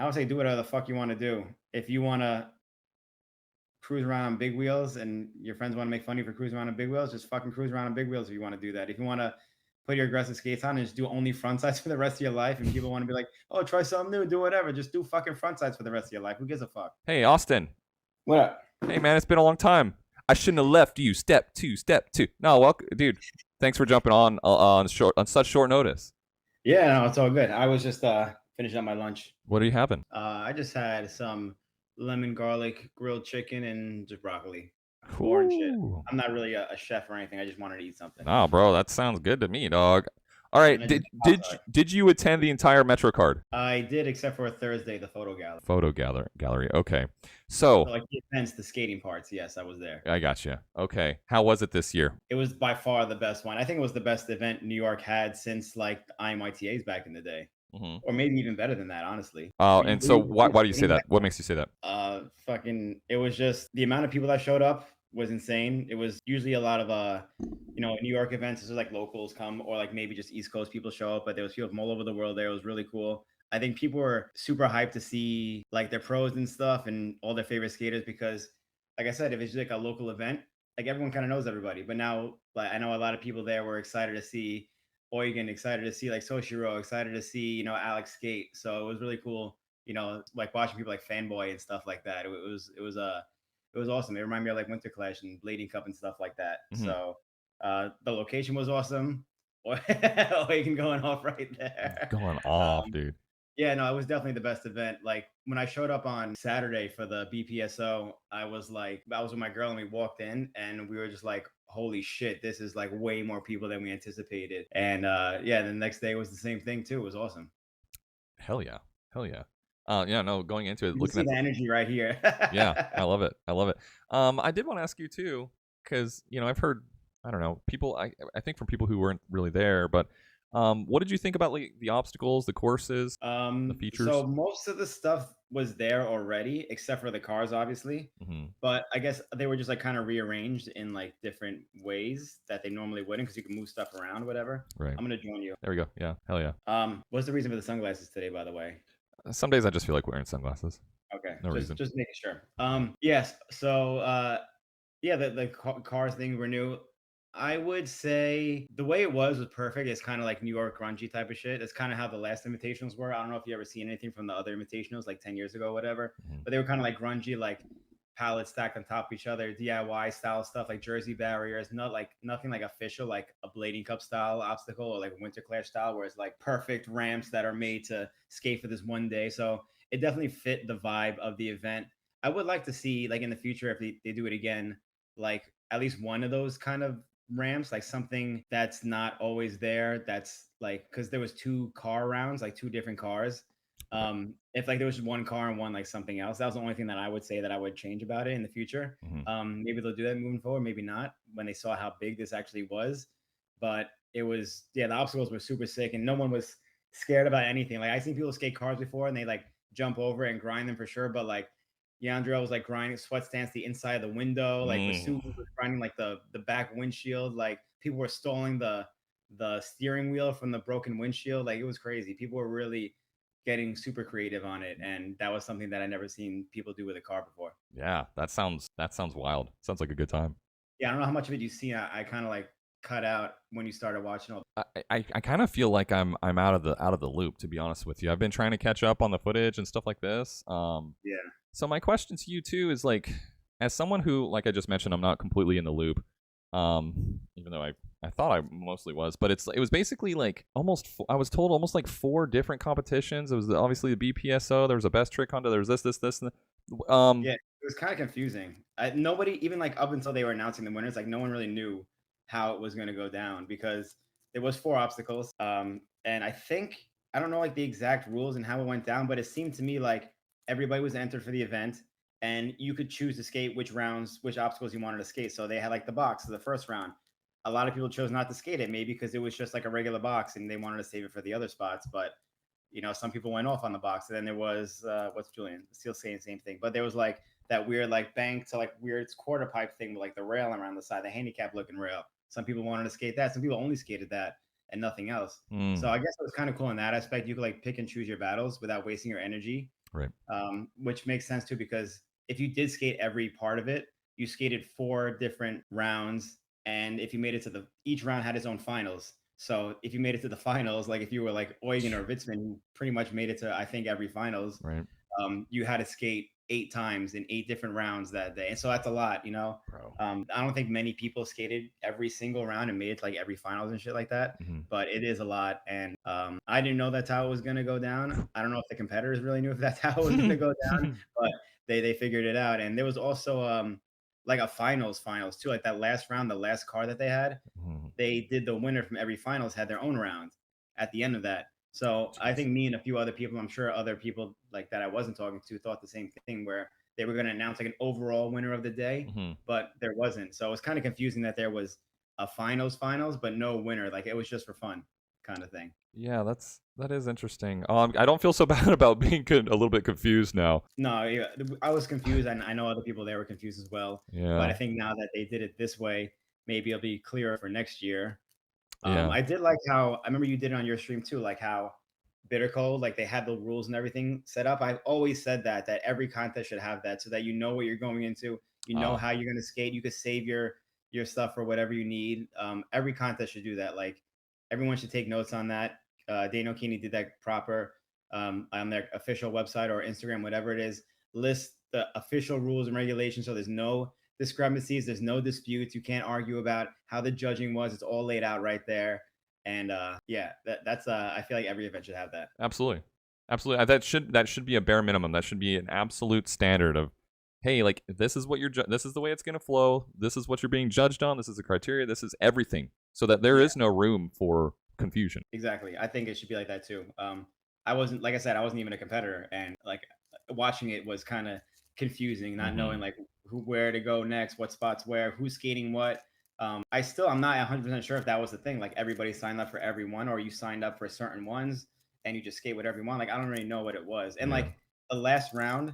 I would say do whatever the fuck you want to do. If you want to cruise around on big wheels and your friends want to make fun of you for cruising around on big wheels, just fucking cruise around on big wheels if you want to do that. If you want to put your aggressive skates on and just do only front sides for the rest of your life, and people want to be like, oh, try something new, do whatever, just do fucking front sides for the rest of your life. Who gives a fuck? Hey, Austin. What up? Hey, man, it's been a long time. I shouldn't have left you. Step two. No, welcome, dude. Thanks for jumping on such short notice. Yeah, no, it's all good. I was just finishing up my lunch. What are you having? I just had some lemon garlic grilled chicken and just broccoli. Ooh. Boring shit. I'm not really a chef or anything. I just wanted to eat something. Nah, bro, that sounds good to me, dog. All right, did you attend the entire MetroCard? I did, except for Thursday, the photo gallery. Okay, so like the events, the skating parts. Yes, I was there. I got you. Okay, how was it this year? It was by far the best one. I think it was the best event New York had since like the IMYTAs back in the day. Mm-hmm. Or maybe even better than that, honestly. And so why do you say that? What makes you say that? It was just the amount of people that showed up was insane. It was usually a lot of New York events. This is like locals come, or like maybe just East Coast people show up, but there was people from all over the world there. It was really cool. I think people were super hyped to see like their pros and stuff and all their favorite skaters because, like I said, if it's like a local event, like everyone kind of knows everybody. But now, like I know a lot of people there were excited to see Eugen, excited to see like Soshiro, excited to see Alex skate. So it was really cool. Like watching people like fanboy and stuff like that. It was awesome. It reminded me of like Winter Clash and Blading Cup and stuff like that. Mm-hmm. So the location was awesome. Eugen going off right there. Going off, dude. Yeah, no, it was definitely the best event. Like when I showed up on Saturday for the BPSO, I was with my girl and we walked in and we were just like, holy shit, this is like way more people than we anticipated. And the next day was the same thing too. It was awesome. Hell yeah. Going into it, looking at the energy right here. Yeah, I love it. I did want to ask you too, because I've heard, I don't know, people. I think from people who weren't really there, but what did you think about like the obstacles, the courses, the features? So most of the stuff was there already, except for the cars, obviously. Mm-hmm. But I guess they were just like kind of rearranged in like different ways that they normally wouldn't, because you can move stuff around, whatever. Right. I'm gonna join you. There we go. Yeah. Hell yeah. What's the reason for the sunglasses today, by the way? Some days I just feel like wearing sunglasses. Okay. No reason. Just making sure. Yes. So the cars thing were new. I would say the way it was perfect. It's kind of like New York grungy type of shit. It's kind of how the last invitationals were. I don't know if you ever seen anything from the other invitationals like 10 years ago or whatever, but they were kind of like grungy, like pallets stacked on top of each other, DIY style stuff, like jersey barriers, nothing like official, like a Blading Cup style obstacle or like Winter Clash style, where it's like perfect ramps that are made to skate for this one day. So it definitely fit the vibe of the event. I would like to see, like in the future, if they do it again, like at least one of those kind of ramps, like something that's not always there. That's like, because there was 2 car rounds, like 2 different cars. If like there was just one car and one like something else, that was the only thing that I would say that I would change about it in the future. Mm-hmm. Maybe they'll do that moving forward, maybe not, when they saw how big this actually was. But it was, the obstacles were super sick and no one was scared about anything. Like I've seen people skate cars before and they like jump over and grind them for sure, but like Yandra was like grinding sweat stance the inside of the window, like Vesuvi was grinding like the back windshield, like people were stalling the steering wheel from the broken windshield. Like it was crazy. People were really getting super creative on it, and that was something that I never seen people do with a car before. Yeah, that sounds wild. Sounds like a good time. Yeah, I don't know how much of it you've seen. I kind of like cut out when you started watching all. I kind of feel like I'm out of the loop, to be honest with you. I've been trying to catch up on the footage and stuff like this. Yeah. So my question to you too is, like, as someone who, like I just mentioned, I'm not completely in the loop. Even though I thought I mostly was, but it was basically like I was told almost like 4 different competitions. It was obviously the BPSO. There was a best trick hunter. There was this. Yeah, it was kind of confusing. Nobody, even like up until they were announcing the winners, like no one really knew how it was going to go down, because there was 4 obstacles. And I think, I don't know like the exact rules and how it went down, but it seemed to me like everybody was entered for the event and you could choose to skate which obstacles you wanted to skate. So they had like the box for the first round. A lot of people chose not to skate it, maybe because it was just like a regular box and they wanted to save it for the other spots. But some people went off on the box. And then there was what's Julian still saying the same thing, but there was like that weird like bank to like weird quarter pipe thing with like the rail around the side, the handicap looking rail. Some people wanted to skate that. Some people only skated that and nothing else. So I guess it was kind of cool in that aspect. You could like pick and choose your battles without wasting your energy. Right. Which makes sense too because if you did skate every part of it, you skated 4 different rounds, and if you made it to each round had its own finals. So if you made it to the finals, like if you were like Eugen or Witzman, who pretty much made it to I think every finals, Right. you had to skate 8 times in 8 different rounds that day, and so that's a lot, you know. Bro. I don't think many people skated every single round and made it to like every finals and shit like that, Hmm. but it is a lot. And I didn't know that's how it was gonna go down. I don't know if the competitors really knew if that's how it was gonna go down, but they figured it out. And there was also like a finals too, like that last round, the last car that they had, Mhm. they did the winner from every finals had their own round at the end of that. So I Jeez. think me and a few other people, I'm sure other people like that I wasn't talking to, thought the same thing where they were going to announce like an overall winner of the day, Hmm. but there wasn't. So it was kind of confusing that there was a finals, but no winner. Like it was just for fun, kind of thing. Yeah, that is interesting. I don't feel so bad about being a little bit confused now. No, yeah, I was confused, and I know other people there were confused as well. But Yeah. I think now that they did it this way, maybe it'll be clearer for next year. Yeah. I did like how I remember you did it on your stream too, like how Bitter Cold, like they had the rules and everything set up. I've always said that every contest should have that so that you know what you're going into, you know Ah. how you're gonna skate, you could save your stuff for whatever you need. Every contest should do that. Like everyone should take notes on that. Dano Keeney did that proper on their official website or Instagram, whatever it is. List the official rules and regulations so there's no discrepancies, there's no disputes. You can't argue about how the judging was. It's all laid out right there. And yeah, that's I feel like every event should have that. Absolutely. Absolutely. That should be a bare minimum. That should be an absolute standard of, hey, like this is what this is the way it's going to flow. This is what you're being judged on. This is the criteria. This is everything, so that there Yeah, is no room for confusion. exactly. I think it should be like that too. I wasn't like I said, I wasn't even a competitor, and like watching it was kind of confusing, not Hmm. knowing like where to go next, what spots where, who's skating what. I'm not 100% sure if that was the thing. Like everybody signed up for every one, or you signed up for certain ones and you just skate with everyone. Like I don't really know what it was. And Yeah. like the last round,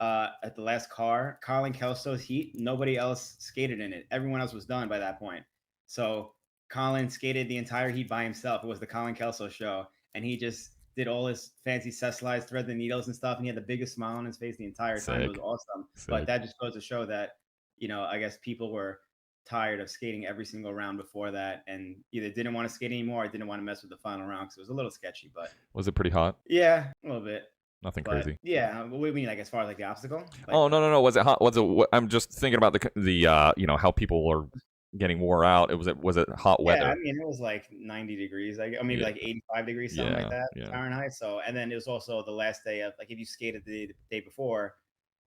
at the last car, Colin Kelso's heat, nobody else skated in it. Everyone else was done by that point. So Colin skated the entire heat by himself. It was the Colin Kelso show, and he just did all his fancy set slides, thread the needles and stuff, and he had the biggest smile on his face the entire time. It was Sick. awesome. But Sick. that just goes to show that, I guess people were tired of skating every single round before that, and either didn't want to skate anymore or didn't want to mess with the final round because it was a little sketchy. But Was it pretty hot? yeah, a little bit. Nothing But crazy. yeah, what do you mean, like as far as like the obstacle? Like, Oh, no. Was it hot? I'm just thinking about how people are getting wore out. Was it hot yeah, I weather? mean, it was like 90 degrees, like, or maybe Yeah. like 85 degrees, something like Yeah. that, Yeah. Fahrenheit. So, and then it was also the last day of like if you skated the day before,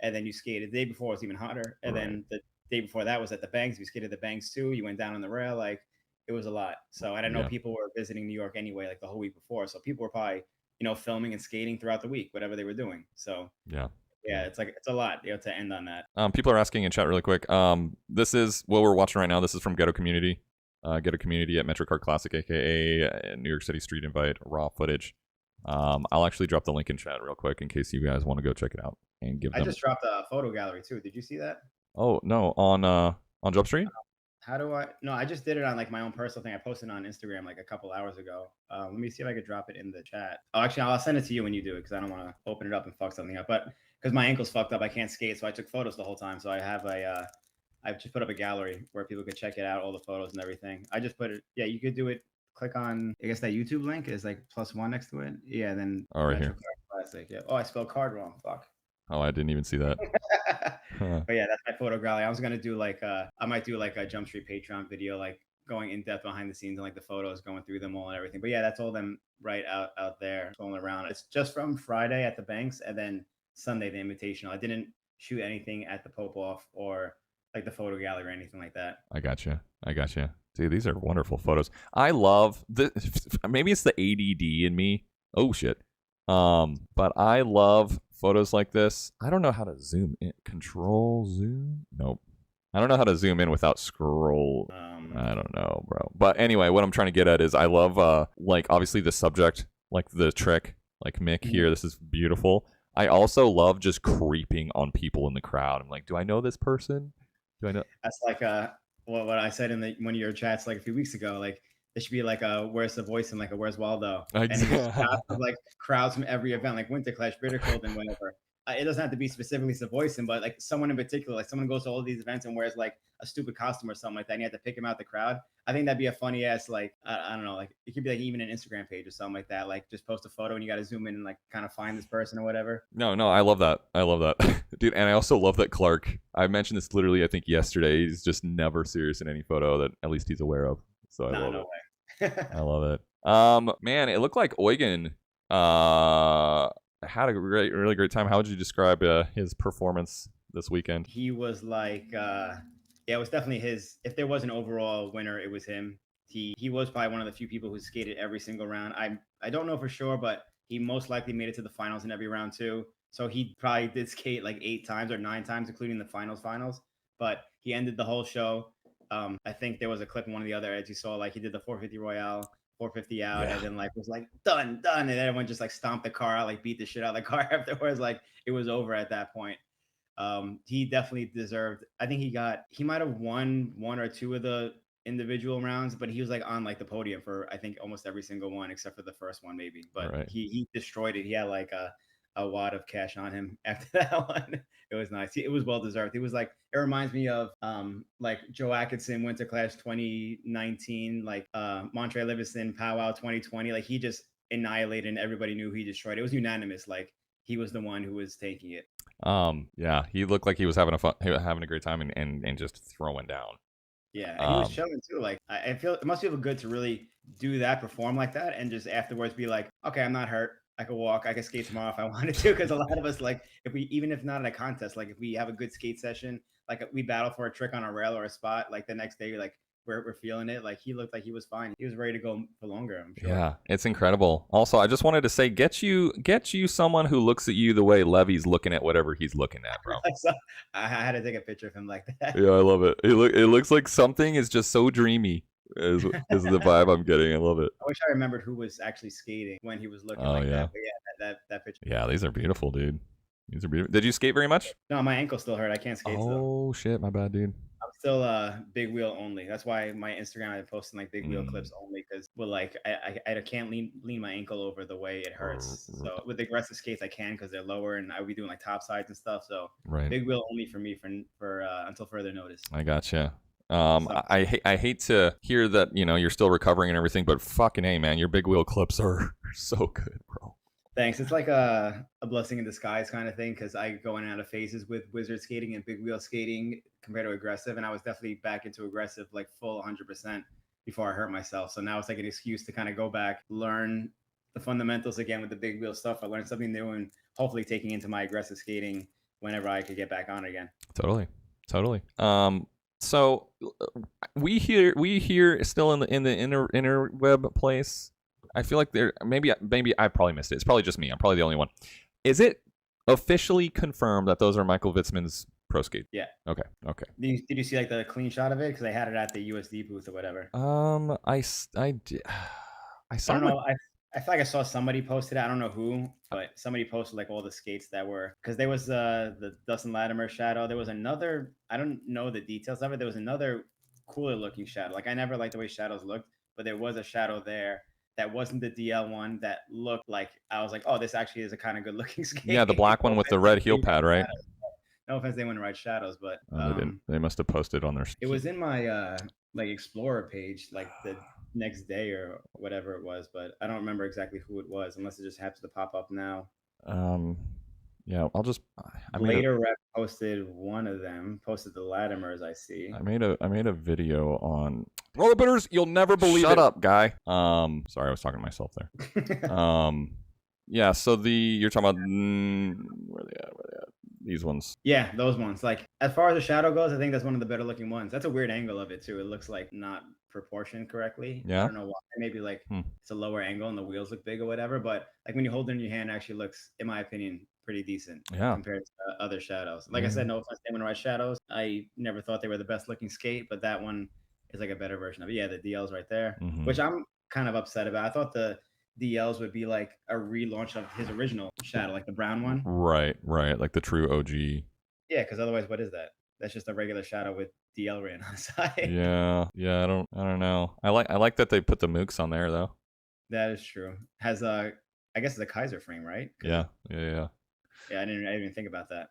and then you skated the day before, it's even hotter, and Right. then the day before that was at the banks. You skated the banks too. You went down on the rail, like it was a lot. So, and I know Yeah. people were visiting New York anyway, like the whole week before. So people were probably filming and skating throughout the week, whatever they were doing. So Yeah. yeah, Yeah. it's like it's a lot, to end on that. People are asking in chat really quick. This is what we're watching right now. This is from Ghetto Community. Ghetto Community at MetroCard Classic, aka New York City Street Invite, raw footage. I'll actually drop the link in chat real quick in case you guys want to go check it out and give I them. just dropped a photo gallery too. Did you see that? Oh no, on Jump Street. How do I? No, I just did it on like my own personal thing. I posted on Instagram like a couple hours ago. Let me see if I could drop it in the chat. Oh, actually, I'll send it to you when you do it because I don't want to open it up and fuck something up. But because my ankle's fucked up, I can't skate, so I took photos the whole time. So I have I've just put up a gallery where people could check it out, all the photos and everything. I just put it. Yeah, you could do it. Click on, I guess that YouTube link is like +1 next to it. Yeah, then Oh, right Metro here. Card Classic. Yeah. Oh, I spelled card wrong. Fuck. Oh, I didn't even see that. Huh. But yeah, that's my photo gallery. I was gonna do like I might do like a Jump Street Patreon video, like going in depth behind the scenes and like the photos, going through them all and everything. But yeah, that's all them right out there going around. It's just from Friday at the Banks and then Sunday the Invitational. I didn't shoot anything at the Pope Off or like the photo gallery or anything like that. I gotcha. Dude, these are wonderful photos. I love the. Maybe it's the ADD in me. Oh shit. But I love photos like this. I don't know how to zoom in. Control zoom? Nope. I don't know how to zoom in without scroll. I don't know, bro. But anyway, what I'm trying to get at is I love like obviously the subject, like the trick, like Mick here. This is beautiful. I also love just creeping on people in the crowd. I'm like, do I know this person? Do I know? That's like what I said in one of your chats like a few weeks ago. Like There should be like a "Where's the voice?" and like a "Where's Waldo?" And it just shots of Exactly. like crowds from every event, like Winter Clash, Bitter Cold, and whatever. It doesn't have to be specifically Savoyson, but like someone in particular, like someone goes to all these events and wears like a stupid costume or something like that, and you have to pick him out the crowd. I think that'd be a funny ass like I don't know, like it could be like even an Instagram page or something like that. Like just post a photo and you got to zoom in and like kind of find this person or whatever. No, no, I love that. I love that. Dude, and I also love that Clark, I mentioned this literally, I think, yesterday. He's just never serious in any photo that at least he's aware of. So I Nah, love no it. way. I love it. Man, it looked like Eugen had a really great time. How would you describe his performance this weekend? He was like, yeah, it was definitely his. If there was an overall winner, it was him. He was probably one of the few people who skated every single round. I don't know for sure, but he most likely made it to the finals in every round too. So he probably did skate like 8 times or 9 times, including the finals. But he ended the whole show. I think there was a clip in one of the other ads you saw, like he did the 450 Royale, 450 out, Yeah. and then like was like done, and everyone just like stomped the car out, like beat the shit out of the car afterwards. Like it was over at that point. He definitely deserved. I think he might have won one or two of the individual rounds, but he was like on like the podium for I think almost every single one except for the first one maybe. But Right. he destroyed it. He had like a wad of cash on him after that one. It was nice. It was well deserved. It was like it reminds me of like Joe Atkinson Winter Clash 2019, like Montre Livingston Powwow 2020. Like he just annihilated and everybody knew he destroyed. It was unanimous. Like he was the one who was taking it. Yeah, he looked like he was having having a great time and just throwing down. Yeah, and he was chilling too. Like I feel it must feel good to really do that, perform like that, and just afterwards be like, okay, I'm not hurt. I could walk. I could skate tomorrow if I wanted to. Because a lot of us, like, if we even if not at a contest, like if we have a good skate session, like we battle for a trick on a rail or a spot, like the next day, like we're feeling it. Like he looked like he was fine. He was ready to go for longer. I'm sure. Yeah, it's incredible. Also, I just wanted to say, get you someone who looks at you the way Levy's looking at whatever he's looking at, bro. So I had to take a picture of him like that. Yeah, I love it. It looks like something is just so dreamy. Is the vibe I'm getting. I love it. I wish I remembered who was actually skating when he was looking Oh like yeah, that. But yeah, that picture. yeah. These are beautiful, dude. These are beautiful. Did you skate very much? No, my ankle still hurt. I can't skate still. Oh shit, my bad, dude. I'm still big wheel only. That's why my Instagram I posting like big wheel clips only because well like I can't lean my ankle over the way it hurts. So with aggressive skates I can because they're lower and I would be doing like top sides and stuff. So Right. big wheel only for me for until further notice. I gotcha. I hate to hear that you're still recovering and everything, but fucking hey, man, your big wheel clips are so good, bro. Thanks. It's like a blessing in disguise kind of thing because I go in and out of phases with wizard skating and big wheel skating compared to aggressive, and I was definitely back into aggressive like full 100% before I hurt myself. So now it's like an excuse to kind of go back, learn the fundamentals again with the big wheel stuff. I learned something new and hopefully taking into my aggressive skating whenever I could get back on again. Totally. So we hear still in the interweb place. I feel like there maybe I probably missed it. It's probably just me. I'm probably the only one. Is it officially confirmed that those are Michael Witzman's pro skate? Yeah. Okay. Did you see like the clean shot of it? Because I had it at the USD booth or whatever. I did. I saw. I don't know. I feel like I saw somebody posted it. I don't know who, but somebody posted like all the skates that were because there was the Dustin Latimer shadow. There was another. I don't know the details of it. There was another cooler looking shadow. Like I never liked the way shadows looked, but there was a shadow there that wasn't the DL one that looked like I was like, oh, this actually is a kind of good looking skate. Yeah, the black one with the red heel pad, right? No offense, they wouldn't ride shadows, but they didn't. They must have posted on their. It was in my like Explorer page, like the next day or whatever it was, but I don't remember exactly who it was unless it just happens to pop up now. Yeah, I'll just. Later rep posted one of them. Posted the Latimers. I see. I made a video on rollerbitters. You'll never believe it. Shut up, guy. Sorry, I was talking to myself there. Yeah. So you're talking about where they at? These ones. Yeah, those ones. Like as far as the shadow goes, I think that's one of the better looking ones. That's a weird angle of it too. It looks like not proportioned correctly. Yeah. I don't know why. Maybe like it's a lower angle and the wheels look big or whatever. But like when you hold it in your hand, it actually looks, in my opinion, pretty decent. Yeah. Compared to other shadows. Like I said, no offense to anyone who rides shadows. I never thought they were the best looking skate, but that one is like a better version of it. Yeah, the DL's right there, which I'm kind of upset about. I thought the DLs would be like a relaunch of his original shadow, like the brown one. Right. Like the true OG. Yeah, because otherwise, what is that? That's just a regular shadow with DL written on the side. Yeah, yeah. I don't know. I like that they put the mooks on there though. That is true. Has a, I guess it's a Kaiser frame, right? Because Yeah, yeah, yeah. yeah, I didn't even think about that.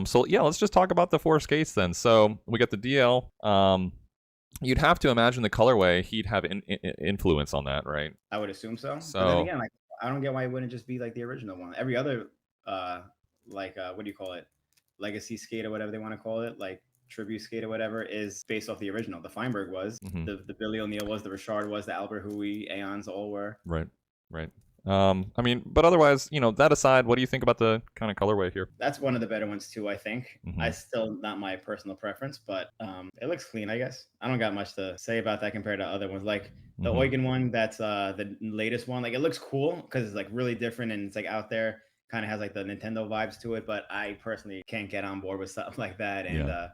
So yeah, let's just talk about the four skates then. So we got the DL. You'd have to imagine the colorway he'd have influence on that, right? I would assume so. But then So again, like I don't get why it wouldn't just be like the original one. Every other what do you call it? Legacy skate or whatever they want to call it, like tribute skate or whatever, is based off the original. The Feinberg was, mhm. the Billy O'Neill was, the Richard was, the Albert Hui, Aeons all were. Right, right. I mean, but otherwise, that aside, what do you think about the kind of colorway here? That's one of the better ones too, I think. Hmm. I still not my personal preference, but it looks clean, I guess. I don't got much to say about that compared to other ones. Like the Hmm. Eugen one, that's the latest one. Like it looks cool because it's like really different and it's like out there, kind of has like the Nintendo vibes to it. But I personally can't get on board with something like that. And Yeah.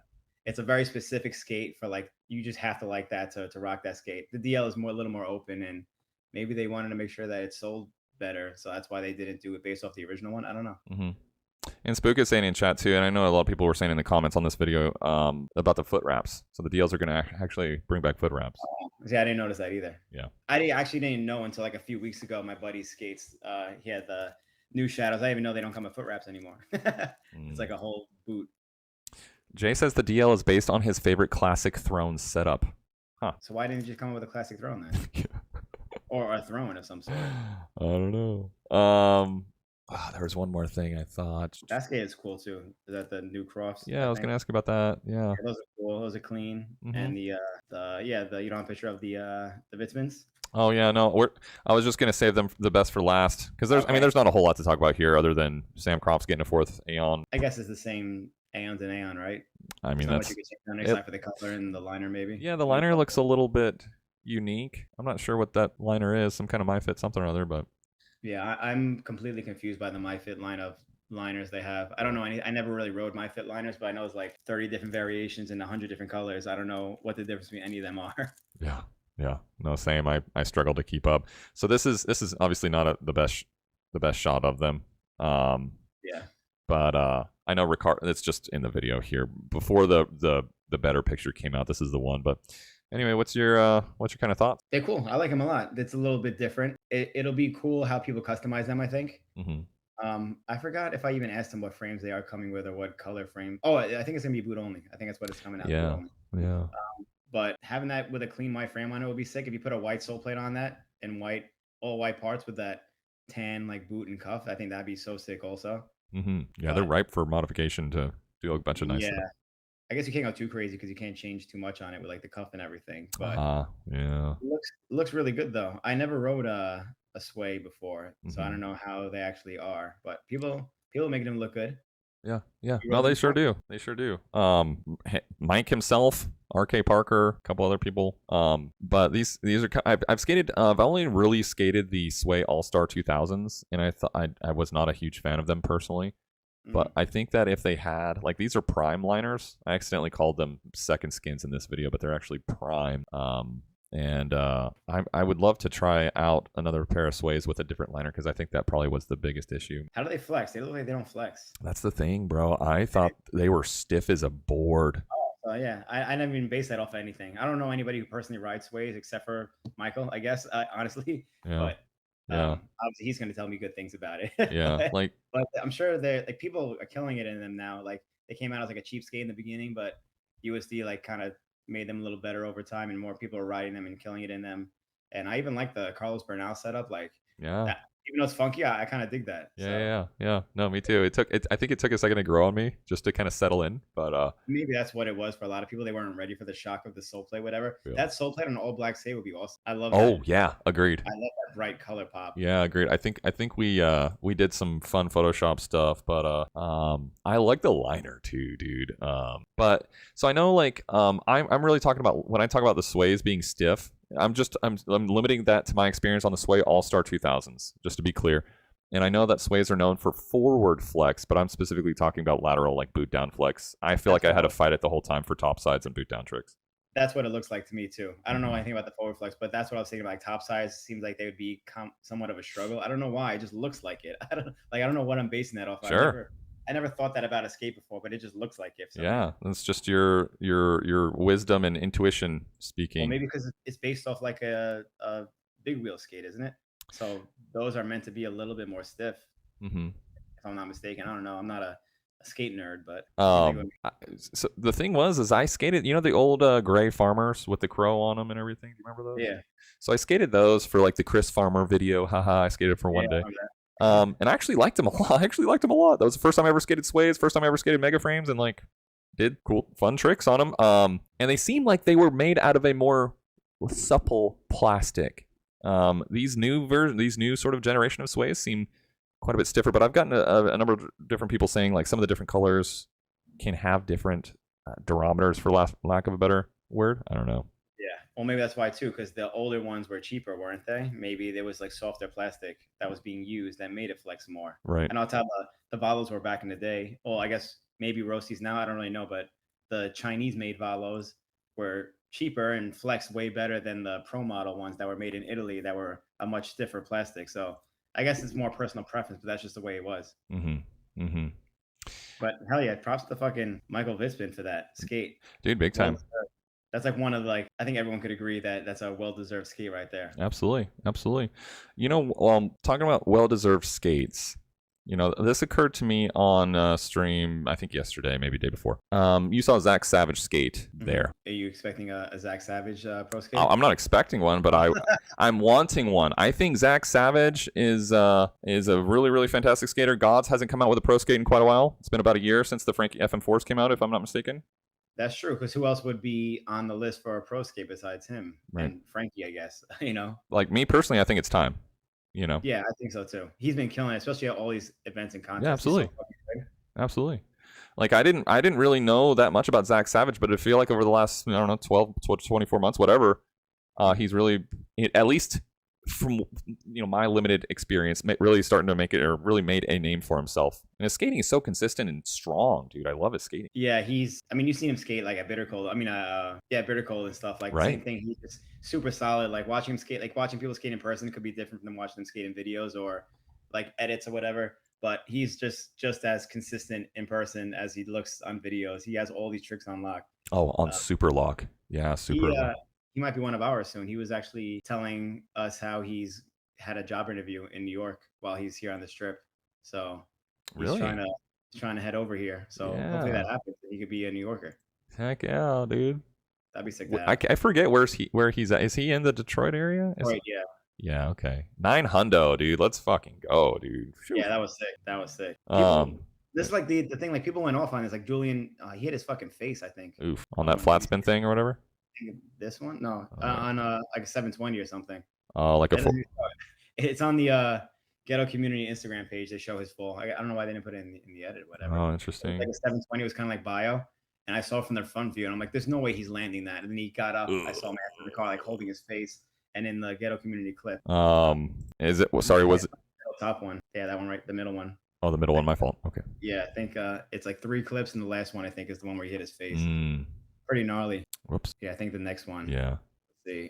it's a very specific skate for like you just have to like that to rock that skate. The DL is more a little more open, and maybe they wanted to make sure that it sold better, so that's why they didn't do it based off the original one. I don't know. Hmm. And Spook is saying in chat too, and I know a lot of people were saying in the comments on this video about the foot wraps. So the DLs are going to actually bring back foot wraps. See, I didn't notice that either. Yeah. Actually didn't know until like a few weeks ago. My buddy skates. He had the new shadows. I didn't even know they don't come with foot wraps anymore. It's like a whole boot. Jay says the DL is based on his favorite classic throne setup. Huh. So why didn't you just come up with a classic throne then? Or a throne of some sort? I don't know. There was one more thing I thought. That skate is cool too. Is that the new Crofts? Yeah, I was gonna ask about that. Yeah. Yeah, those are cool. Those are clean. And you don't have a picture of the Vitzmans? Oh yeah, no. I was just gonna save them the best for last because there's, Okay. there's not a whole lot to talk about here other than Sam Croft's getting a fourth Aeon. I guess it's the same Aeons and Aeon, right? I mean, So much that's you could change on next time for the color and the liner, maybe. yeah. The liner looks a little bit unique. I'm not sure what that liner is. Some kind of MyFit something or other, but Yeah, I'm completely confused by the MyFit line of liners they have. I don't know any. I never really rode MyFit liners, but I know it's like 30 different variations in 100 different colors. I don't know what the difference between any of them are. yeah, yeah. No, same. I struggle to keep up. So this is obviously not the best shot of them. Yeah. But I know Ricard. It's just in the video here before the better picture came out. This is the one, but. Anyway, what's your kind of thoughts? They're cool. I like them a lot. It's a little bit different. It'll be cool how people customize them, I think. I forgot if I even asked them what frames they are coming with or what color frame. Oh, I think it's gonna be boot only. I think that's what it's coming out. Yeah, boot only. yeah. But having that with a clean white frame on it would be sick. If you put a white sole plate on that and all white parts with that tan like boot and cuff, I think that'd be so sick also. Yeah, they're ripe for modification to do a bunch of nice stuff. I guess you can't go too crazy because you can't change too much on it with like the cuff and everything. But yeah, it looks really good though. I never rode a Sway before, so I don't know how they actually are. But people make them look good. Yeah. No, they sure do. They sure do. Mike himself, RK Parker, a couple other people. But these are I've skated. I've only really skated the Sway All Star 2000s, and I thought I was not a huge fan of them personally. But I think that if they had, like, these are prime liners. I accidentally called them second skins in this video, but they're actually prime. And I would love to try out another pair of Sways with a different liner because I think that probably was the biggest issue. How do they flex? They look like they don't flex. That's the thing, bro. I thought they were stiff as a board. Oh, yeah. I never even base that off of anything. I don't know anybody who personally rides Sways except for Michael, I guess, honestly. Yeah. But yeah. Obviously he's going to tell me good things about it. Yeah. but I'm sure they're like people are killing it in them now. Like they came out as like a cheap skate in the beginning, but USD like kind of made them a little better over time, and more people are riding them and killing it in them. And I even like the Carlos Bernal setup. Like that, even though it's funky, I kind of dig that. Yeah. No, me too. I think it took a second to grow on me just to kind of settle in, but maybe that's what it was for a lot of people. They weren't ready for the shock of the soul plate, whatever. Yeah. That soul plate on an all black skate would be awesome. I love that. Oh yeah, agreed. I love that bright color pop. Yeah, agreed. I think we did some fun Photoshop stuff, but I like the liner too, dude. But so I know like I'm really talking about when I talk about the Sways being stiff. I'm limiting that to my experience on the Sway All-Star 2000s, just to be clear. And I know that Sways are known for forward flex, but I'm specifically talking about lateral, like boot down flex. I feel like I had to fight it the whole time for top sides and boot down tricks. That's what it looks like to me too. I don't know anything about the forward flex, but that's what I was thinking about. Like top sides seems like they would be somewhat of a struggle. I don't know why. It just looks like it. I don't know what I'm basing that off. Sure. I never thought that about a skate before, but it just looks like it. So. Yeah, that's just your wisdom and intuition Well, speaking. maybe because it's based off like a big wheel skate, isn't it? So those are meant to be a little bit more stiff, Mm-hmm. if I'm not mistaken. I don't know. I'm not a skate nerd, but I think So the thing was, is I skated, the old gray farmers with the crow on them and everything. Do you remember those? yeah, So I skated those for like the Chris Farmer video. Haha, I skated for yeah, one I day. remember And I actually liked them a lot. I actually liked them a lot. That was the first time I ever skated sways. First time I ever skated mega frames, and like did cool, fun tricks on them. And they seemed like they were made out of a more supple plastic. These new sort of generation of sways seem quite a bit stiffer. But I've gotten a number of different people saying like some of the different colors can have different durometers, for lack of a better word. I don't know. Yeah. Well, maybe that's why too, because the older ones were cheaper, weren't they? Maybe there was like softer plastic that was being used that made it flex more. Right. And I'll tell the Valos were back in the day. Well, I guess maybe Roasties now. I don't really know, but the Chinese made Valos were cheaper and flexed way better than the pro model ones that were made in Italy that were a much stiffer plastic. So I guess it's more personal preference, but that's just the way it was. Mm-hmm. Mm-hmm. But hell yeah, props to fucking Michael Vispin for that skate. Dude, big time. That's like one of like, I think everyone could agree that that's a well-deserved skate right there. Absolutely, absolutely. Talking about well-deserved skates, this occurred to me on stream, I think yesterday, maybe day before. You saw Zach Savage skate there. Are you expecting a Zach Savage pro skate? I'm not expecting one, but I'm wanting one. I think Zach Savage is a really, really fantastic skater. Gods hasn't come out with a pro skate in quite a while. It's been about a year since the Frankie FM4s came out, if I'm not mistaken. That's true, because who else would be on the list for a pro skate besides him? Right. And Frankie, I guess. Like me personally, I think it's time. Yeah, I think so too. He's been killing it, especially at all these events and contests. Yeah, absolutely. Absolutely. Like I didn't really know that much about Zach Savage, but I feel like over the last, I don't know, 12, 24 months, whatever, he's really, at least from my limited experience, really starting to make it, or really made a name for himself. And his skating is so consistent and strong, dude. I love his skating. Yeah, you've seen him skate like at Bitter Cold. Bitter Cold and stuff. Like right. Same thing. He's just super solid. Like watching him skate, like watching people skate in person could be different than watching them skate in videos or like edits or whatever. But he's just as consistent in person as he looks on videos. He has all these tricks on lock. Oh, on Super Lock. Yeah, Super Lock. He might be one of ours soon. He was actually telling us how he's had a job interview in New York while he's here on the strip. So he's really trying to head over here. So hopefully that happens. He could be a New Yorker. Heck yeah, dude. That'd be sick. I forget where he's at. Is he in the Detroit area? Right, yeah. Yeah, okay. 900, dude. Let's fucking go, dude. Yeah, that was sick. This is like the thing, like people went off on is like Julian, he hit his fucking face, I think. Oof. On that flat spin thing or whatever? This one? No. On like a 720 or something. Oh, like it's on the Ghetto Community Instagram page. They show his full. I don't know why they didn't put it in the edit or whatever. Oh, interesting. Like a 720 was kind of like bio. And I saw it from their front view and I'm like, there's no way he's landing that. And then he got up. I saw him after the car, like holding his face. And in the Ghetto Community clip. Is it? Sorry, was it? The top one. Yeah, that one right, the middle one. Oh, the middle one, my fault. Okay. Yeah, I think it's like 3 clips, and the last one I think is the one where he hit his face. Pretty gnarly. Whoops. Yeah, I think the next one. Yeah.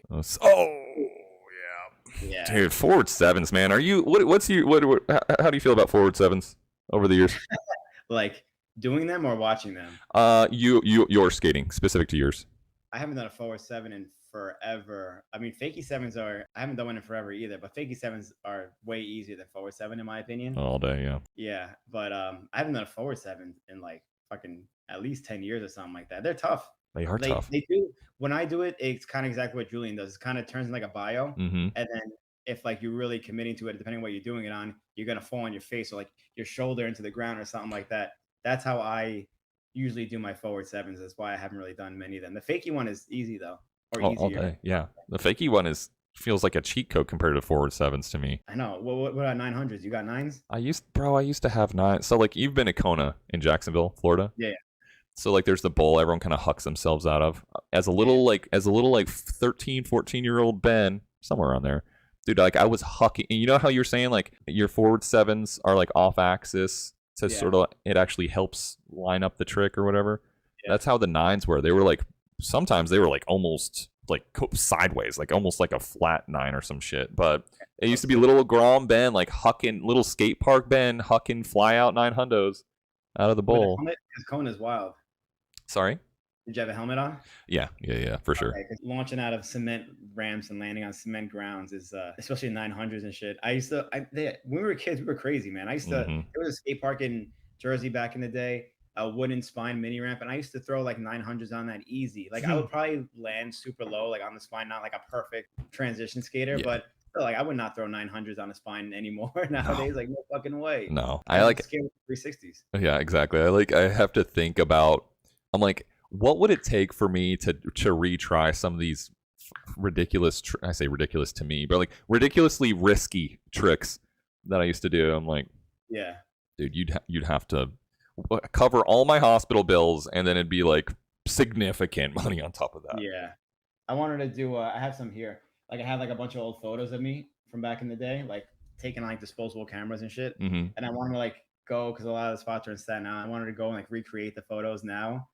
Let's see. Yeah. Dude, forward sevens, man. Are you? What's you? How do you feel about forward sevens over the years? Like doing them or watching them? Your skating specific to yours. I haven't done a forward seven in forever. I mean, fakie sevens I haven't done one in forever either, but fakie sevens are way easier than forward seven in my opinion. All day, yeah. Yeah, but I haven't done a forward seven in like fucking at least 10 years or something like that. They're tough. They are tough. They do. When I do it, it's kind of exactly what Julian does. It kind of turns in like a bio, and then if like you're really committing to it, depending on what you're doing it on, you're gonna fall on your face or like your shoulder into the ground or something like that. That's how I usually do my forward sevens. That's why I haven't really done many of them. The fakie one is easy though. All day, yeah. The fakie one feels like a cheat code compared to forward sevens to me. I know. What about 900s? You got 9s? I used to have 9. So like you've been at Kona in Jacksonville, Florida. Yeah. So like there's the bowl everyone kind of hucks themselves out of. As a little like 13, 14-year-old Ben, somewhere around there. Dude, like I was hucking. And you know how you're saying like your forward sevens are like off axis to sort of it actually helps line up the trick or whatever. Yeah. That's how the 9s were. They were like sometimes they were like almost like sideways, like almost like a flat 9 or some shit. But it used to be little Grom Ben, like hucking little skate park Ben, hucking fly out 900s. out of the With a bowl. helmet, because Kona is wild. Sorry. Did you have a helmet on? Yeah, for sure. Okay, 'cause launching out of cement ramps and landing on cement grounds is, especially 900s and shit. When we were kids, we were crazy, man. Hmm. there was a skate park in Jersey back in the day, a wooden spine mini ramp, and I used to throw like 900s on that easy. Like I would probably land super low, like on the spine, not like a perfect transition skater, Yeah. but still, like I would not throw 900s on a spine anymore No. nowadays. Like no fucking way. No. I I was like. scared with 360s. Yeah, exactly. I have to think about. I'm like, what would it take for me to retry some of these ridiculous? I say ridiculous to me, but like ridiculously risky tricks that I used to do. I'm like, Yeah. dude, you'd have to cover all my hospital bills, and then it'd be like significant money on top of that. Yeah. I wanted to do. I have some here. Like I have like a bunch of old photos of me from back in the day, like taking like disposable cameras and shit. Mm-hmm. And I wanted to like go because a lot of the spots are in Staten Island. I wanted to go and like recreate the photos now.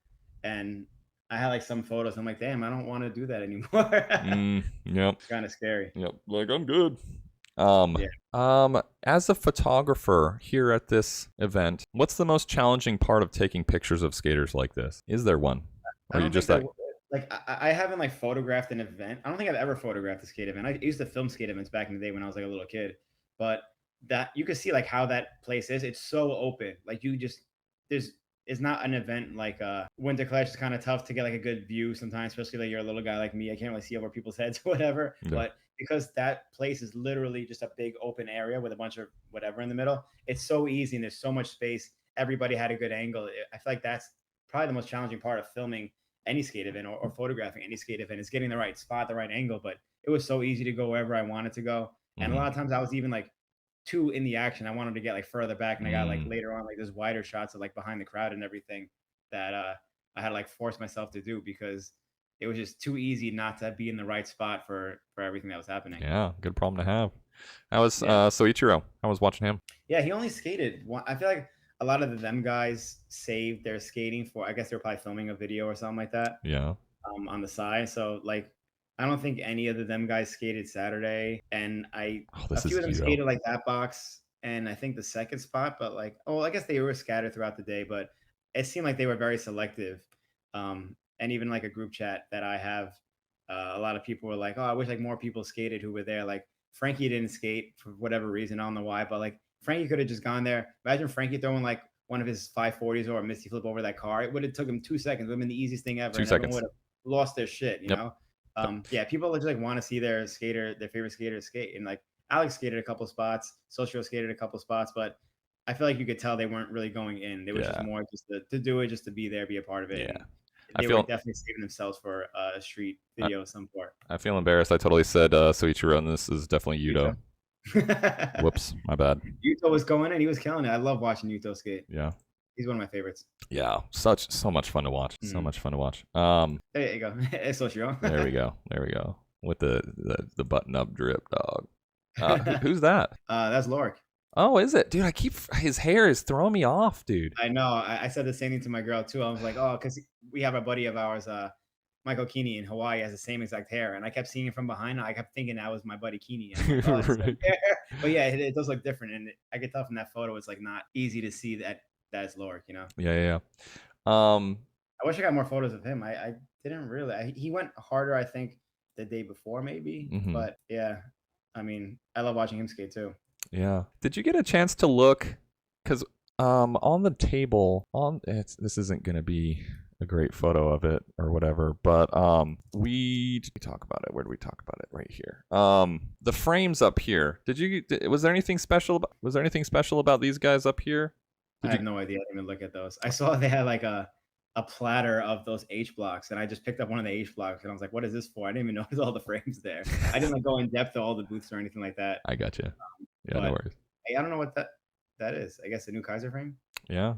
And I had like some photos. I'm like, damn, I don't want to do that anymore. Yep. It's kind of scary. Yep. Like I'm good. Yeah. As a photographer here at this event, what's the most challenging part of taking pictures of skaters like this? Is there one? I Or are you don't think just that that? like I haven't like photographed an event. I don't think I've ever photographed a skate event. I used to film skate events back in the day when I was like a little kid, but that you can see like how that place is. It's so open. Like you just there's it's not an event like Winter Clash is kind of tough to get like a good view sometimes, especially like you're a little guy like me. I can't really see over people's heads or whatever. Yeah. But because that place is literally just a big open area with a bunch of whatever in the middle, it's so easy and there's so much space. Everybody had a good angle. I feel like that's probably the most challenging part of filming any skate event or photographing any skate event is getting the right spot, the right angle. But it was so easy to go wherever I wanted to go. And a lot of times I was even like too in the action. I wanted to get like further back and I got like later on like those wider shots of like behind the crowd and everything that I had to like force myself to do because it was just too easy not to be in the right spot for everything that was happening. Yeah, good problem to have. How was Yeah. Soichiro? I was watching him. Yeah, he only skated one. I feel like a lot of them guys saved their skating for I guess they were probably filming a video or something like that. Yeah. On the side. So like, I don't think any of them guys skated Saturday, and Oh, a this few is of them Yuto. skated like that box, and I think the second spot. But like, oh, I guess they were scattered throughout the day, but it seemed like they were very selective. And even like a group chat that I have, a lot of people were like, "Oh, I wish like more people skated who were there." Like Frankie didn't skate for whatever reason, I don't know why, but like Frankie could have just gone there. Imagine Frankie throwing like one of his 540s or a misty flip over that car. It would have took him 2 seconds. It would have been the easiest thing ever, Two and everyone seconds. would have lost their shit, you Yep. know? Yep. Yeah, people just like want to see their favorite skater skate. And like Alex skated a couple spots, Social skated a couple spots, but I feel like you could tell they weren't really going in. They was just Yeah. more just to do it, just to be there, be a part of it. Yeah. And I they were feel definitely saving themselves for a street I, video of some sort. I feel embarrassed. I totally said Soichiro, and this is definitely Yuto. Yuto. Whoops, my bad. Yuto was going in. He was killing it. I love watching Yuto skate. Yeah. He's one of my favorites. Yeah. So much fun to watch. So much fun to watch. There you go. It's Social. There we go. There we go. With the button up drip, dog. Who's that? That's Lorik. Oh, is it, dude? His hair is throwing me off, dude. I know. I said the same thing to my girl too. I was like, oh, because we have a buddy of ours, Michael Keeney in Hawaii, has the same exact hair, and I kept seeing it from behind. I kept thinking that was my buddy Keeney. Like, oh, Right. but yeah, it does look different, and I could tell from that photo it's like not easy to see that's Lorik. You know. Yeah. I wish I got more photos of him. I didn't really. He went harder, I think, the day before maybe, but yeah, I mean, I love watching him skate too. Yeah. Did you get a chance to look? Because on the table, this isn't gonna be a great photo of it or whatever, but we talk about it. Where do we talk about it? Right here. The frames up here. Was there anything special about these guys up here? I have no idea. I didn't even look at those. I saw they had like a platter of those H blocks, and I just picked up one of the H blocks, and I was like, "What is this for?" I didn't even notice all the frames there. I didn't like go in depth to all the booths or anything like that. I got you. Yeah, no worries. Hey, I don't know what that is. I guess a new Kaiser frame. Yeah,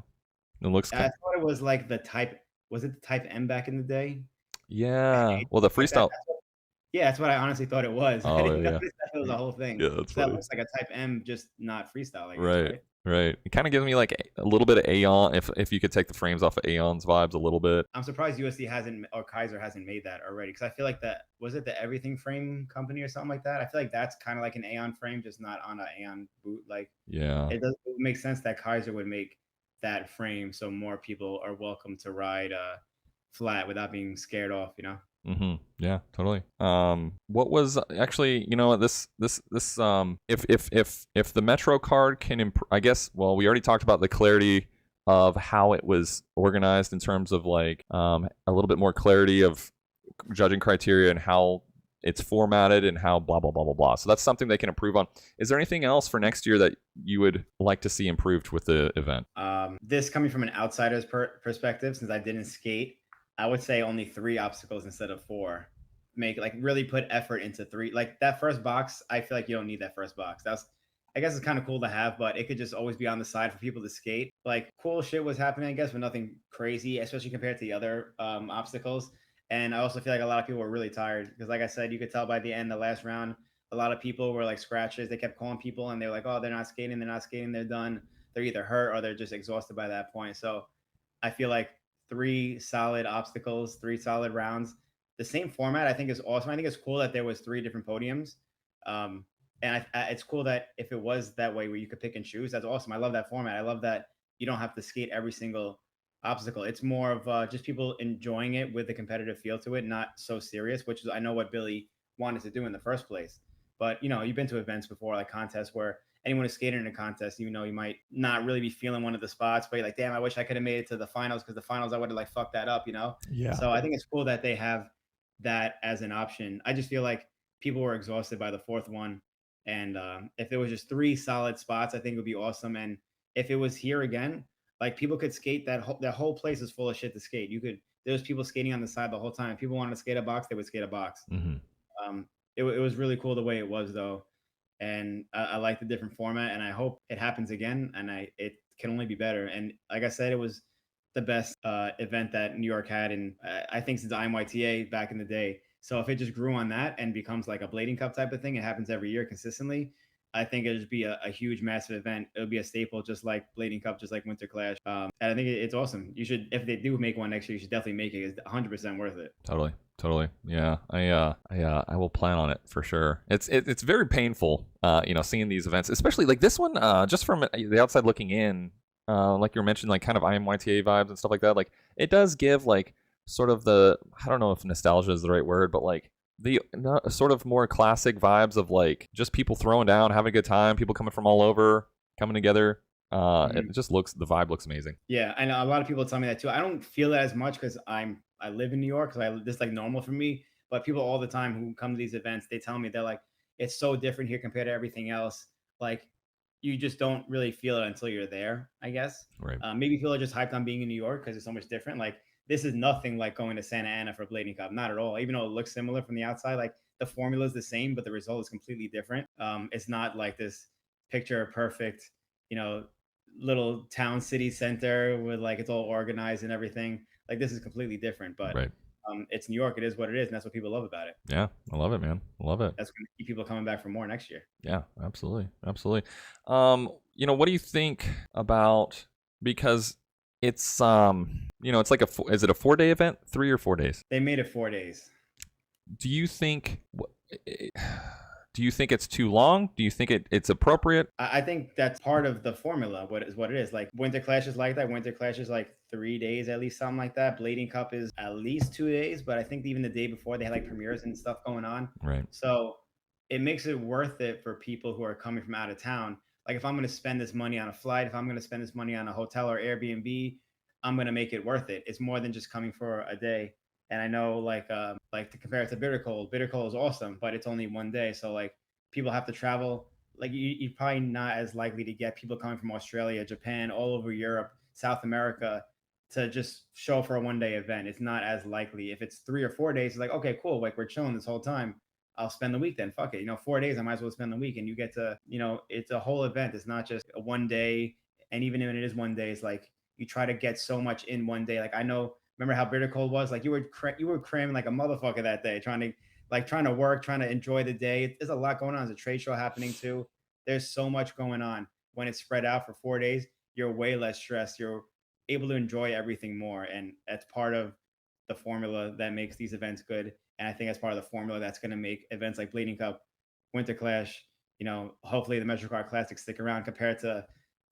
it looks. I thought it was like the type. Was it the Type M back in the day? Yeah. Well, the freestyle. Yeah, that's what I honestly thought it was. Oh, I didn't yeah. notice that it was a whole thing. Yeah, that's So funny. that looks like a Type M, just not freestyle. I guess, Right. It kind of gives me like a little bit of Aeon, if you could take the frames off of Aeon's vibes a little bit. I'm surprised USD hasn't or Kaiser hasn't made that already, because I feel like that was it the Everything Frame company or something like that. I feel like that's kind of like an Aeon frame, just not on an Aeon boot. Like, Yeah. it would make sense that Kaiser would make that frame so more people are welcome to ride flat without being scared off, you know? Yeah, totally. What was actually, you know, what, if the Metro card can improve, I guess. Well, we already talked about the clarity of how it was organized in terms of like a little bit more clarity of judging criteria and how it's formatted and how blah blah blah blah blah. So that's something they can improve on. Is there anything else for next year that you would like to see improved with the event? This coming from an outsider's perspective, since I didn't skate, I would say only three obstacles instead of four. Make like really put effort into three. Like that first box, I feel like you don't need that first box. That's I guess it's kind of cool to have, but it could just always be on the side for people to skate. Like cool shit was happening, I guess, but nothing crazy, especially compared to the other obstacles. And I also feel like a lot of people were really tired because, like I said, you could tell by the end, the last round, a lot of people were like scratches. They kept calling people and they were like, "Oh, they're not skating, they're done." They're either hurt or they're just exhausted by that point. So I feel like three solid obstacles, three solid rounds. The same format I think is awesome. I think it's cool that there was three different podiums. Um, and it's cool that if it was that way where you could pick and choose, that's awesome. I love that format. I love that you don't have to skate every single obstacle. It's more of just people enjoying it with the competitive feel to it, not so serious, which is I know what Billy wanted to do in the first place. But you know, you've been to events before, like contests where anyone who's skating in a contest, you know, you might not really be feeling one of the spots, but you're like, damn, I wish I could have made it to the finals because the finals I would have like fucked that up, you know? Yeah. So I think it's cool that they have that as an option. I just feel like people were exhausted by the fourth one. And if there was just three solid spots, I think it would be awesome. And if it was here again, like people could skate that whole place is full of shit to skate. You could there's people skating on the side the whole time. If people wanted to skate a box, they would skate a box. hmm It was really cool the way it was though, and I like the different format, and I hope it happens again, and it can only be better. And like I said, it was the best event that New York had, and I think since IMYTA back in the day. So if it just grew on that and becomes like a blading cup type of thing, it happens every year consistently. I think it'd just be a huge, massive event. It would be a staple, just like Blading Cup, just like Winter Clash. And I think it's awesome. You should, if they do make one next year, you should definitely make it. It's 100% worth it. Totally. Totally. Yeah. I will plan on it for sure. It's very painful, you know, seeing these events, especially like this one, just from the outside looking in, like you mentioned, like kind of IMYTA vibes and stuff like that. Like it does give like sort of the, I don't know if nostalgia is the right word, but like the sort of more classic vibes of like just people throwing down, having a good time, people coming from all over, coming together. It Mhm. just looks, the vibe looks amazing. Yeah, I know a lot of people tell me that too. I don't feel it as much because I live in New York, because this is like normal for me. But people all the time who come to these events, they tell me they're like, it's so different here compared to everything else. Like, you just don't really feel it until you're there, I guess. Right. Maybe people are just hyped on being in New York because it's so much different. Like, this is nothing like going to Santa Ana for Blading Cup, not at all. Even though it looks similar from the outside, like the formula is the same, but the result is completely different. It's not like this picture perfect, you know, little town city center with like it's all organized and everything. Like this is completely different, but Right. it's New York. It is what it is, and that's what people love about it. Yeah. I love it, man. I love it. That's going to keep people coming back for more next year. Yeah, absolutely. Absolutely. You know, what do you think about, because it's you know, it's like is it a 4-day event? 3 or 4 days? They made it 4 days. Do you think do you think it's too long? Do you think it's appropriate? I think that's part of the formula. What it is like. Winter Clash is like that. Winter Clash is like 3 days at least, something like that. Blading Cup is at least 2 days, but I think even the day before they had like premieres and stuff going on. Right. So it makes it worth it for people who are coming from out of town. Like if I'm going to spend this money on a flight, if I'm going to spend this money on a hotel or Airbnb, I'm going to make it worth it. It's more than just coming for a day. And I know like to compare it to Bitter Cold is awesome, but it's only one day. So like people have to travel. Like you're probably not as likely to get people coming from Australia, Japan, all over Europe, South America to just show for a 1 day event. It's not as likely. If it's 3 or 4 days, it's like, okay, cool. Like we're chilling this whole time. I'll spend the week then. Fuck it. You know, 4 days, I might as well spend the week. And you get to, you know, it's a whole event. It's not just a 1 day. And even when it is 1 day, it's like you try to get so much in 1 day. Like I know, remember how Bitter Cold was? Like you were cramming like a motherfucker that day, trying to work, trying to enjoy the day. There's a lot going on. There's a trade show happening too. There's so much going on. When it's spread out for 4 days, you're way less stressed. You're able to enjoy everything more. And that's part of the formula that makes these events good. And I think that's part of the formula that's going to make events like Bleeding Cup, Winter Clash, you know, hopefully the MetroCard Classic stick around compared to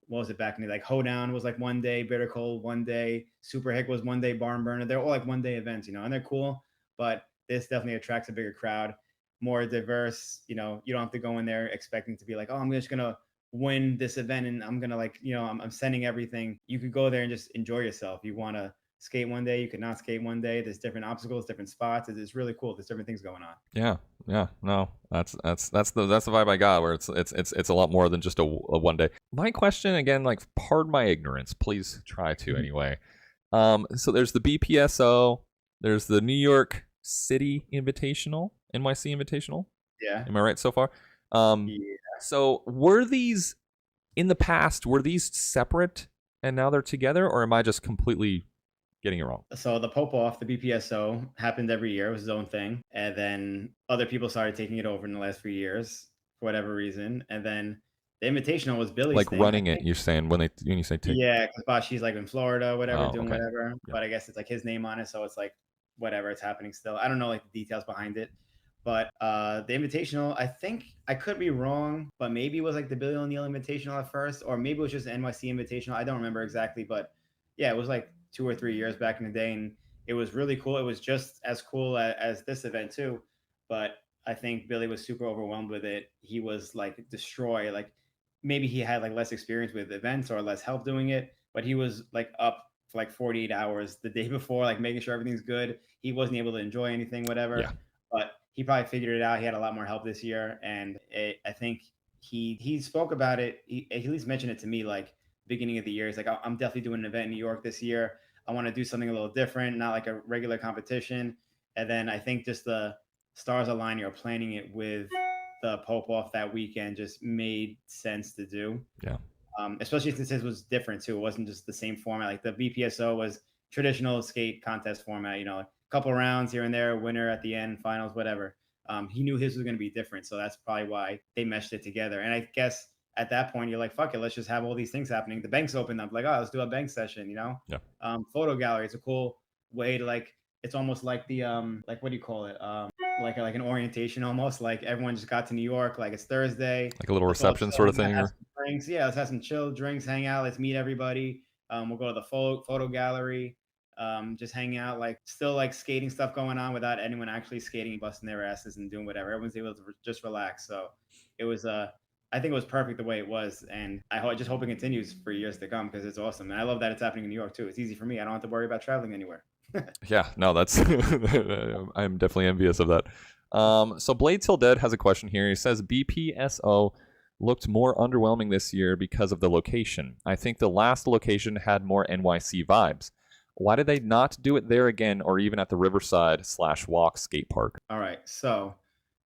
what was it back in the like Hoedown was like one day, Bitter Cold one day, Super Hick was one day, Barn Burner. They're all like one day events, and they're cool. But this definitely attracts a bigger crowd, more diverse. You don't have to go in there expecting to be like, oh, I'm just gonna win this event and I'm gonna like, I'm sending everything. You could go there and just enjoy yourself. You want to skate one day, you could not skate one day. There's different obstacles, different spots. It's really cool. There's different things going on. Yeah, yeah, no, that's the vibe I got. Where it's a lot more than just a one day. My question again, like, pardon my ignorance, please try to anyway. So there's the BPSO, there's the New York City Invitational, NYC Invitational. Yeah. Am I right so far? Yeah. So were these in the past? Were these separate and now they're together, or am I just completely getting it wrong? So the Pope off, the BPSO happened every year. It was his own thing. And then other people started taking it over in the last few years for whatever reason. And then the Invitational was Billy's Like thing. I running it, think. you're saying when you say take. Yeah, because Bashi's like in Florida, whatever, Oh, doing okay. whatever. Yeah. But I guess it's like his name on it, so it's like whatever, it's happening still. I don't know like the details behind it. But the Invitational, I think I could be wrong, but maybe it was like the Billy O'Neill Invitational at first, or maybe it was just the NYC Invitational. I don't remember exactly, but yeah, it was like 2 or 3 years back in the day, and it was really cool. It was just as cool as this event too, but I think Billy was super overwhelmed with it. He was like destroy, like maybe he had like less experience with events or less help doing it, but he was like up for like 48 hours the day before, like making sure everything's good. He wasn't able to enjoy anything, whatever. Yeah. But he probably figured it out. He had a lot more help this year, and I think he spoke about it. He at least mentioned it to me like beginning of the year. He's like, I'm definitely doing an event in New York this year. I want to do something a little different, not like a regular competition. And then I think just the stars aligning or planning it with the Pope off that weekend just made sense to do. Yeah. Especially since his was different too. It wasn't just the same format. Like the BPSO was traditional skate contest format. A couple rounds here and there, winner at the end, finals, whatever. He knew his was going to be different, so that's probably why they meshed it together. And I guess at that point, you're like, fuck it, let's just have all these things happening. The banks opened up, like, oh, let's do a bank session. Yeah. Photo gallery. It's a cool way to like. It's almost like the like what do you call it? Like an orientation almost. Like everyone just got to New York. Like it's Thursday. Like a little Let's all reception chill, sort of thing, have or some drinks. Yeah, let's have some chill drinks, hang out. Let's meet everybody. We'll go to the photo gallery. Just hang out, like still like skating stuff going on without anyone actually skating, busting their asses and doing whatever. Everyone's able to just relax. So it was I think it was perfect the way it was, and just hope it continues for years to come because it's awesome. And I love that it's happening in New York too. It's easy for me. I don't have to worry about traveling anywhere. yeah, no, that's I'm definitely envious of that. So Blade Till Dead has a question here. He says BPSO looked more underwhelming this year because of the location. I think the last location had more NYC vibes. Why did they not do it there again, or even at the Riverside/Walk skate park? All right, so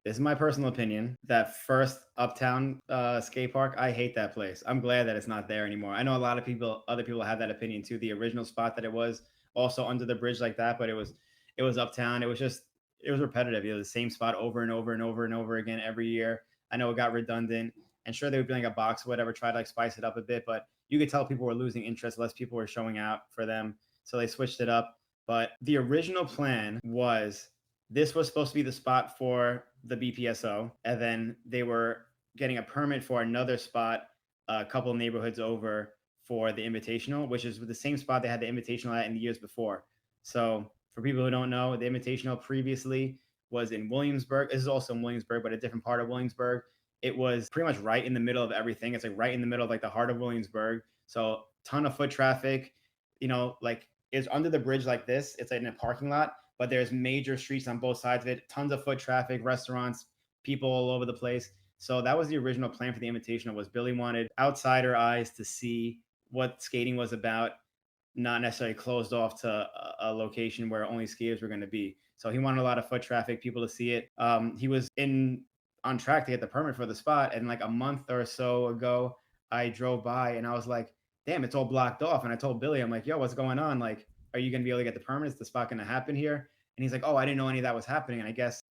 this is my personal opinion. That first Uptown skate park, I hate that place. I'm glad that it's not there anymore. I know a lot of people, other people have that opinion too. The original spot that it was also under the bridge like that, but it was Uptown. It was repetitive. The same spot over and over and over and over again every year. I know it got redundant, and sure they would be like a box or whatever, try to like spice it up a bit, but you could tell people were losing interest. Less people were showing out for them, so they switched it up. But the original plan was this was supposed to be the spot for the BPSO, and then they were getting a permit for another spot a couple neighborhoods over for the Invitational, which is the same spot they had the Invitational at in the years before. So for people who don't know, the Invitational previously was in Williamsburg. This is also in Williamsburg, but a different part of Williamsburg. It was pretty much right in the middle of everything. It's like right in the middle of like the heart of Williamsburg. So ton of foot traffic. Like it's under the bridge like this. It's like in a parking lot, but there's major streets on both sides of it. Tons of foot traffic, restaurants, people all over the place. So that was the original plan for the Invitational. Was Billy wanted outsider eyes to see what skating was about, not necessarily closed off to a location where only skiers were going to be. So he wanted a lot of foot traffic, people to see it. He was on track to get the permit for the spot, and like a month or so ago, I drove by and I was like, "Damn, it's all blocked off." And I told Billy, I'm like, "Yo, what's going on? Like, are you going to be able to get the permit? Is the spot going to happen here?" And he's like, "Oh, I didn't know any of that was happening." And I guess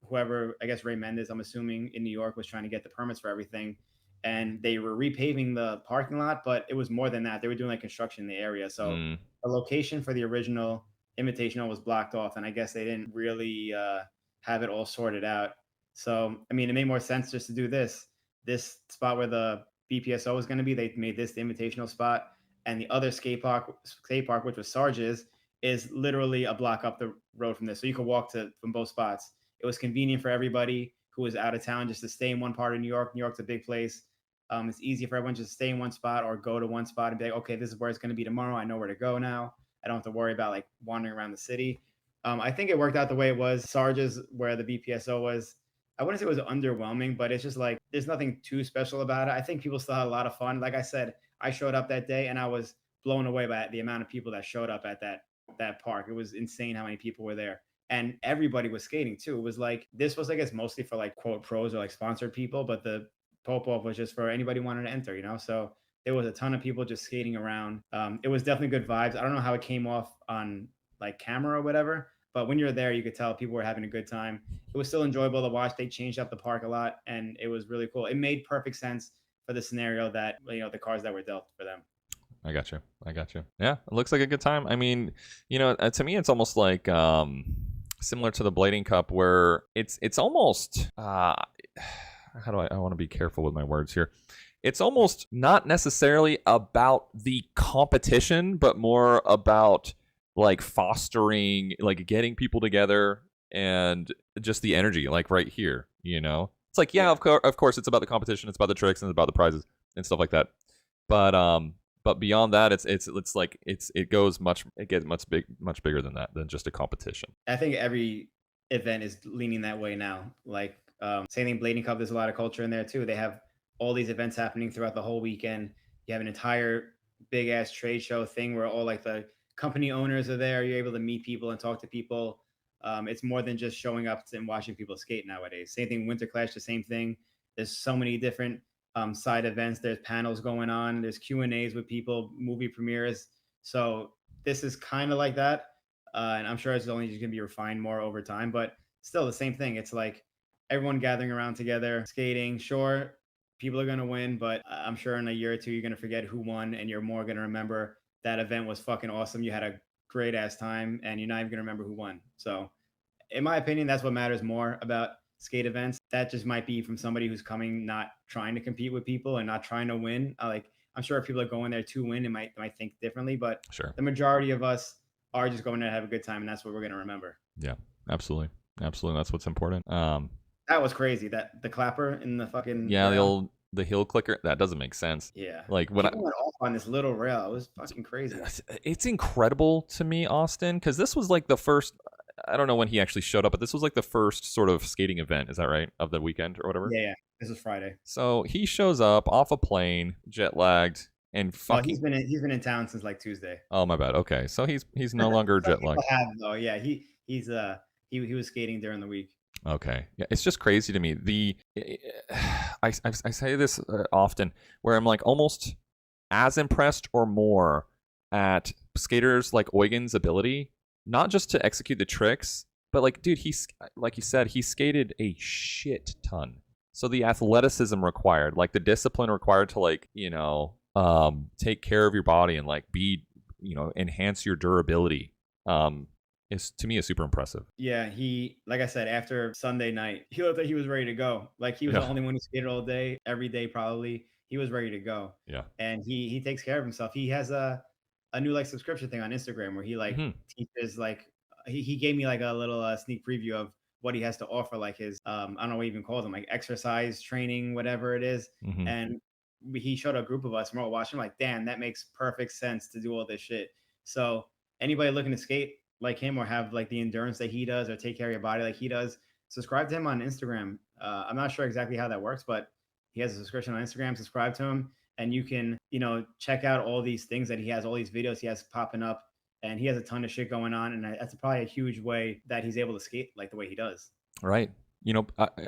whoever, I guess Ray Mendez, I'm assuming in New York, was trying to get the permits for everything, and they were repaving the parking lot, but it was more than that. They were doing like construction in the area. So the location for the original Invitational was blocked off, and I guess they didn't really have it all sorted out. So, I mean, it made more sense just to do this spot where the BPSO was going to be. They made this the invitational spot, and the other skate park, which was Sarge's, is literally a block up the road from this, so you could walk to from both spots. It was convenient for everybody who was out of town just to stay in one part of New York. New York's a big place. It's easy for everyone just to stay in one spot or go to one spot and be like, okay, this is where it's going to be tomorrow. I know where to go now. I don't have to worry about like wandering around the city. I think it worked out the way it was. Sarge's, where the BPSO was, I wouldn't say it was underwhelming, but it's just like there's nothing too special about it. I think people still had a lot of fun. Like I said, I showed up that day and I was blown away by the amount of people that showed up at that park. It was insane how many people were there. And everybody was skating too. It was like this was, I guess, mostly for like quote pros or like sponsored people, but the Popov was just for anybody wanting to enter, So there was a ton of people just skating around. It was definitely good vibes. I don't know how it came off on like camera or whatever, but when you're there, you could tell people were having a good time. It was still enjoyable to watch. They changed up the park a lot, and it was really cool. It made perfect sense for the scenario that the cars that were dealt for them. I got you. Yeah, it looks like a good time. I mean, to me, it's almost like similar to the Blading Cup, where it's almost how do I want to be careful with my words here. It's almost not necessarily about the competition, but more about like fostering, like getting people together and just the energy, like right here, It's like, yeah, of course, it's about the competition, it's about the tricks, and it's about the prizes and stuff like that. But beyond that, it's like it gets much bigger than that, than just a competition. I think every event is leaning that way now. Like same thing, Blading Cup. There's a lot of culture in there too. They have all these events happening throughout the whole weekend. You have an entire big ass trade show thing where all like the company owners are there. You're able to meet people and talk to people. It's more than just showing up and watching people skate nowadays. Same thing, Winter Clash, the same thing. There's so many different side events. There's panels going on. There's Q&As with people, movie premieres. So this is kind of like that. And I'm sure it's only just going to be refined more over time, but still the same thing. It's like everyone gathering around together, skating. Sure, people are going to win, but I'm sure in a year or two, you're going to forget who won, and you're more going to remember that event was fucking awesome. You had a great ass time, and you're not even going to remember who won. So in my opinion, that's what matters more about skate events. That just might be from somebody who's coming, not trying to compete with people and not trying to win. I'm sure if people are going there to win, they might think differently, but sure, the majority of us are just going there to have a good time, and that's what we're going to remember. Yeah, absolutely. That's what's important. That was crazy. That the clapper in the fucking the heel clicker, that doesn't make sense. Yeah, like when people went off on this little rail. It was fucking crazy. It's incredible to me, Austin, because this was like the first. I don't know when he actually showed up, but this was like the first sort of skating event. Is that right? Of the weekend or whatever. Yeah. This is Friday. So he shows up off a plane, jet lagged, and fucking. He's been in town since like Tuesday. Oh my bad. Okay, so he's no longer jet lagged. Yeah, he was skating during the week. Okay, yeah, it's just crazy to me. I say this often, where I'm like almost as impressed or more at skaters like Eugen's ability, not just to execute the tricks, but like, dude, he's like you said, he skated a shit ton. So the athleticism required, like the discipline required to like, take care of your body and like be, enhance your durability, is to me is super impressive. Yeah, like I said, after Sunday night, he looked like he was ready to go. Like he was the only one who skated all day, every day probably. He was ready to go. Yeah. And he takes care of himself. He has a new like subscription thing on Instagram where he like teaches like he gave me like a little sneak preview of what he has to offer, like his I don't know what he even calls them, like exercise training, whatever it is. And he showed a group of us and we're all watching like, damn, that makes perfect sense to do all this shit. So anybody looking to skate like him or have like the endurance that he does or take care of your body like he does, subscribe to him on Instagram. I'm not sure exactly how that works, but he has a subscription on Instagram. Subscribe to him and you can, check out all these things that he has, all these videos he has popping up, and he has a ton of shit going on. And that's probably a huge way that he's able to skate like the way he does. Right.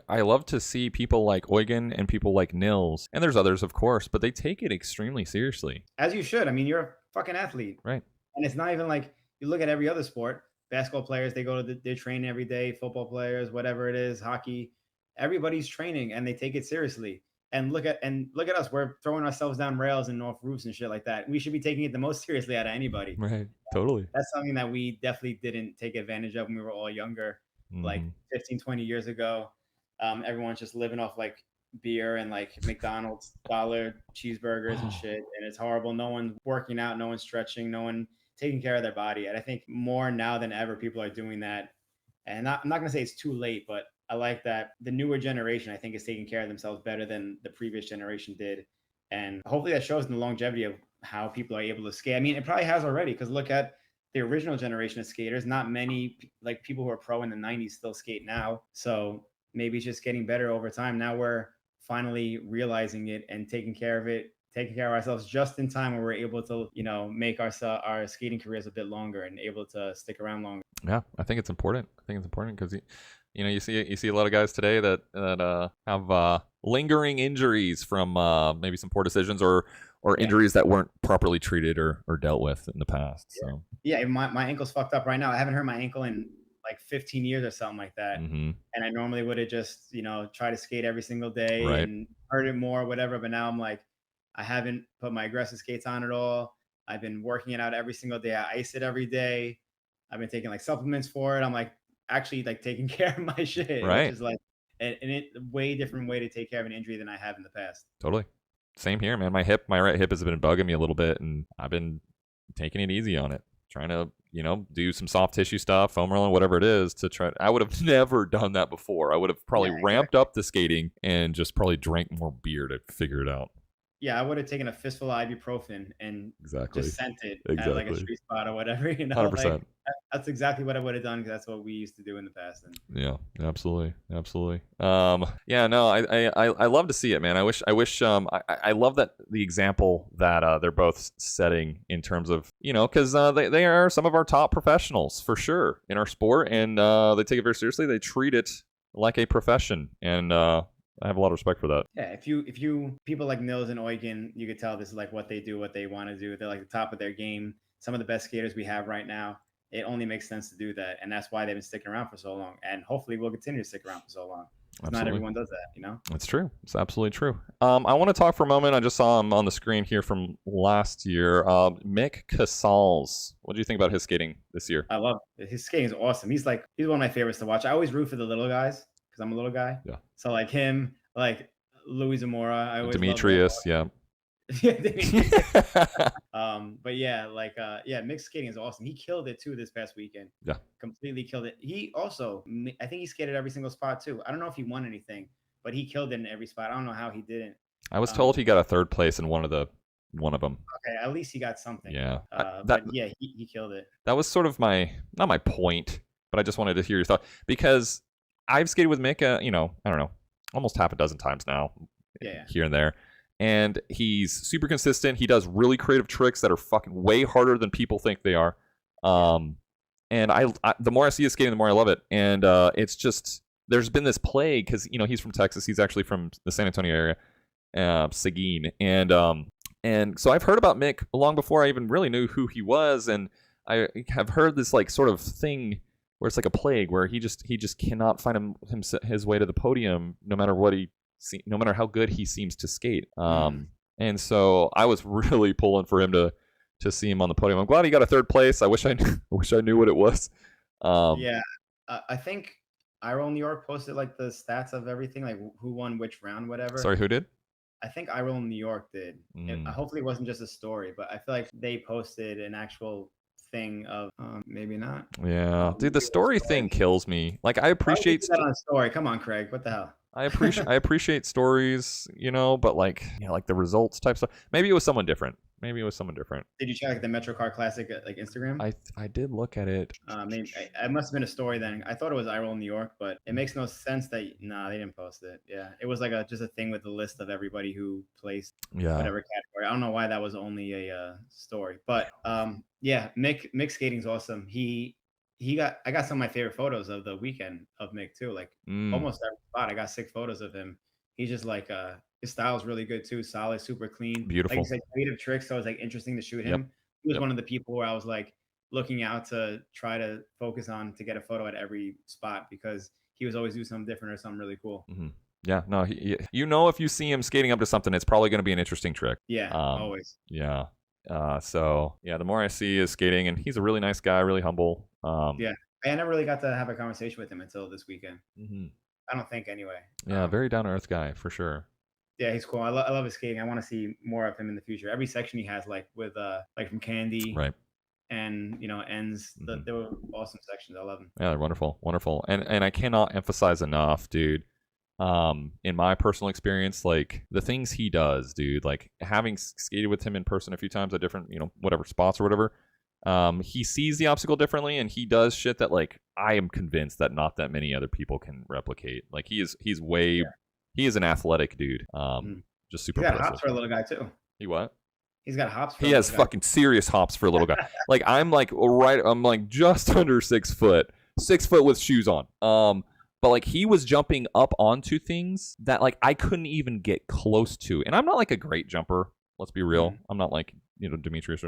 I love to see people like Eugen and people like Nils, and there's others, of course, but they take it extremely seriously. As you should. I mean, you're a fucking athlete. Right. And it's not even like, you look at every other sport, basketball players, they go to their training every day, football players, whatever it is, hockey, everybody's training and they take it seriously. And look at us, we're throwing ourselves down rails and off roofs and shit like that. We should be taking it the most seriously out of anybody. Right. Totally. That's something that we definitely didn't take advantage of when we were all younger, like 15, 20 years ago. Everyone's just living off like beer and like McDonald's dollar cheeseburgers and shit, and it's horrible. No one's working out, no one's stretching, no one taking care of their body. And I think more now than ever, people are doing that. And I'm not gonna say it's too late, but I like that the newer generation, I think, is taking care of themselves better than the previous generation did. And hopefully that shows in the longevity of how people are able to skate. I mean, it probably has already, because look at the original generation of skaters. Not many like people who are pro in the 90s still skate now. So maybe it's just getting better over time. Now we're finally realizing it and taking care of it, taking care of ourselves just in time where we're able to, make our skating careers a bit longer and able to stick around longer. Yeah, I think it's important. I think it's important because you see a lot of guys today that have lingering injuries from maybe some poor decisions or injuries that weren't properly treated or dealt with in the past. So yeah, my ankle's fucked up right now. I haven't hurt my ankle in like 15 years or something like that. Mm-hmm. And I normally would have just, try to skate every single day Right. and hurt it more, whatever. But now I'm like, I haven't put my aggressive skates on at all. I've been working it out every single day. I ice it every day. I've been taking like supplements for it. I'm like actually like taking care of my shit, Right. which is like a way different way to take care of an injury than I have in the past. Totally. Same here, man. My right hip has been bugging me a little bit, and I've been taking it easy on it, trying to, do some soft tissue stuff, foam rolling, whatever it is to try. I would have never done that before. I would have probably ramped up the skating and just probably drank more beer to figure it out. Yeah, I would have taken a fistful of ibuprofen and just sent it at like a street spot or whatever. 100%. Like, that's exactly what I would have done, because that's what we used to do in the past. And yeah, absolutely. Yeah, no, I love to see it, man. I wish. I love that the example that they're both setting in terms of, because they are some of our top professionals for sure in our sport, and they take it very seriously. They treat it like a profession, and I have a lot of respect for that. Yeah, if you people like Nils and Eugen, you could tell this is like what they do, what they want to do. They're like the top of their game. Some of the best skaters we have right now. It only makes sense to do that, and that's why they've been sticking around for so long. And hopefully, we'll continue to stick around for so long. Not everyone does that, It's true. It's absolutely true. I want to talk for a moment. I just saw him on the screen here from last year. Mick Casals. What do you think about his skating this year? I love it. His skating is awesome. He's one of my favorites to watch. I always root for the little guys because I'm a little guy. Yeah. So like him, like Louis Zamora. I always Demetrius. Yeah. But yeah, mixed skating is awesome. He killed it too this past weekend. Yeah, completely killed it. He also, I think he skated every single spot too. I don't know if he won anything, but he killed it in every spot. I don't know how he didn't. I was told he got a third place in one of them. Okay, at least he got something. Yeah, but yeah, he killed it. That was sort of not my point, but I just wanted to hear your thought, because I've skated with Mick, I don't know, almost half a dozen times now, here and there. And he's super consistent. He does really creative tricks that are fucking way harder than people think they are. And I the more I see his skating, the more I love it. And it's just, there's been this plague, because he's from Texas. He's actually from the San Antonio area, Seguin. And so I've heard about Mick long before I even really knew who he was. And I have heard this like sort of thing where it's like a plague, where he just cannot find his way to the podium, no matter no matter how good he seems to skate. And so I was really pulling for him to see him on the podium. I'm glad he got a third place. I wish I knew what it was. I think iRoll New York posted like the stats of everything, like who won which round, whatever. Sorry, who did? I think iRoll New York did. Hopefully it wasn't just a story, but I feel like they posted an actual thing of maybe not. Yeah, dude, the story thing kills me. Like, I appreciate that on a story. Come on, Craig. What the hell? I appreciate stories, but like the results type stuff. Maybe it was someone different. Did you check the Metro Car Classic like Instagram? I did look at it. Maybe it must have been a story then. I thought it was iRoll New York, but it makes no sense that they didn't post it. Yeah, it was like just a thing with the list of everybody who placed whatever category. I don't know why that was only a story, but Mick skating's awesome. I got some of my favorite photos of the weekend of Mick too. Like almost every spot, I got 6 photos of him. He's just like his style's really good too. Solid, super clean, beautiful. Like you said, creative tricks. So it was like interesting to shoot him. He was one of the people where I was like looking out to try to focus on to get a photo at every spot, because he was always do something different or something really cool. Mm-hmm. Yeah, no, if you see him skating up to something, it's probably going to be an interesting trick. Yeah, always. Yeah. So yeah, the more I see his skating, and he's a really nice guy, really humble. I never really got to have a conversation with him until this weekend. Mm-hmm. I don't think anyway. Yeah, very down to earth guy for sure. Yeah, he's cool. I love his skating. I want to see more of him in the future. Every section he has, like with like from Candy Right. and ends, Hmm. they were awesome sections. I love them. Yeah, they're wonderful, wonderful, and I cannot emphasize enough, dude. In my personal experience, like the things he does, dude, like having skated with him in person a few times at different, whatever spots or whatever, he sees the obstacle differently and he does shit that like I am convinced that not that many other people can replicate. Like Yeah. he is an athletic dude. Mhm. Just He's super got impressive. hops for a little guy too. He what? He's got hops for He a has little guy. fucking serious hops for a little guy. Like I'm like just under 6 foot, 6 foot with shoes on. But like he was jumping up onto things that like I couldn't even get close to. And I'm not like a great jumper. Let's be real. I'm not like Demetrius.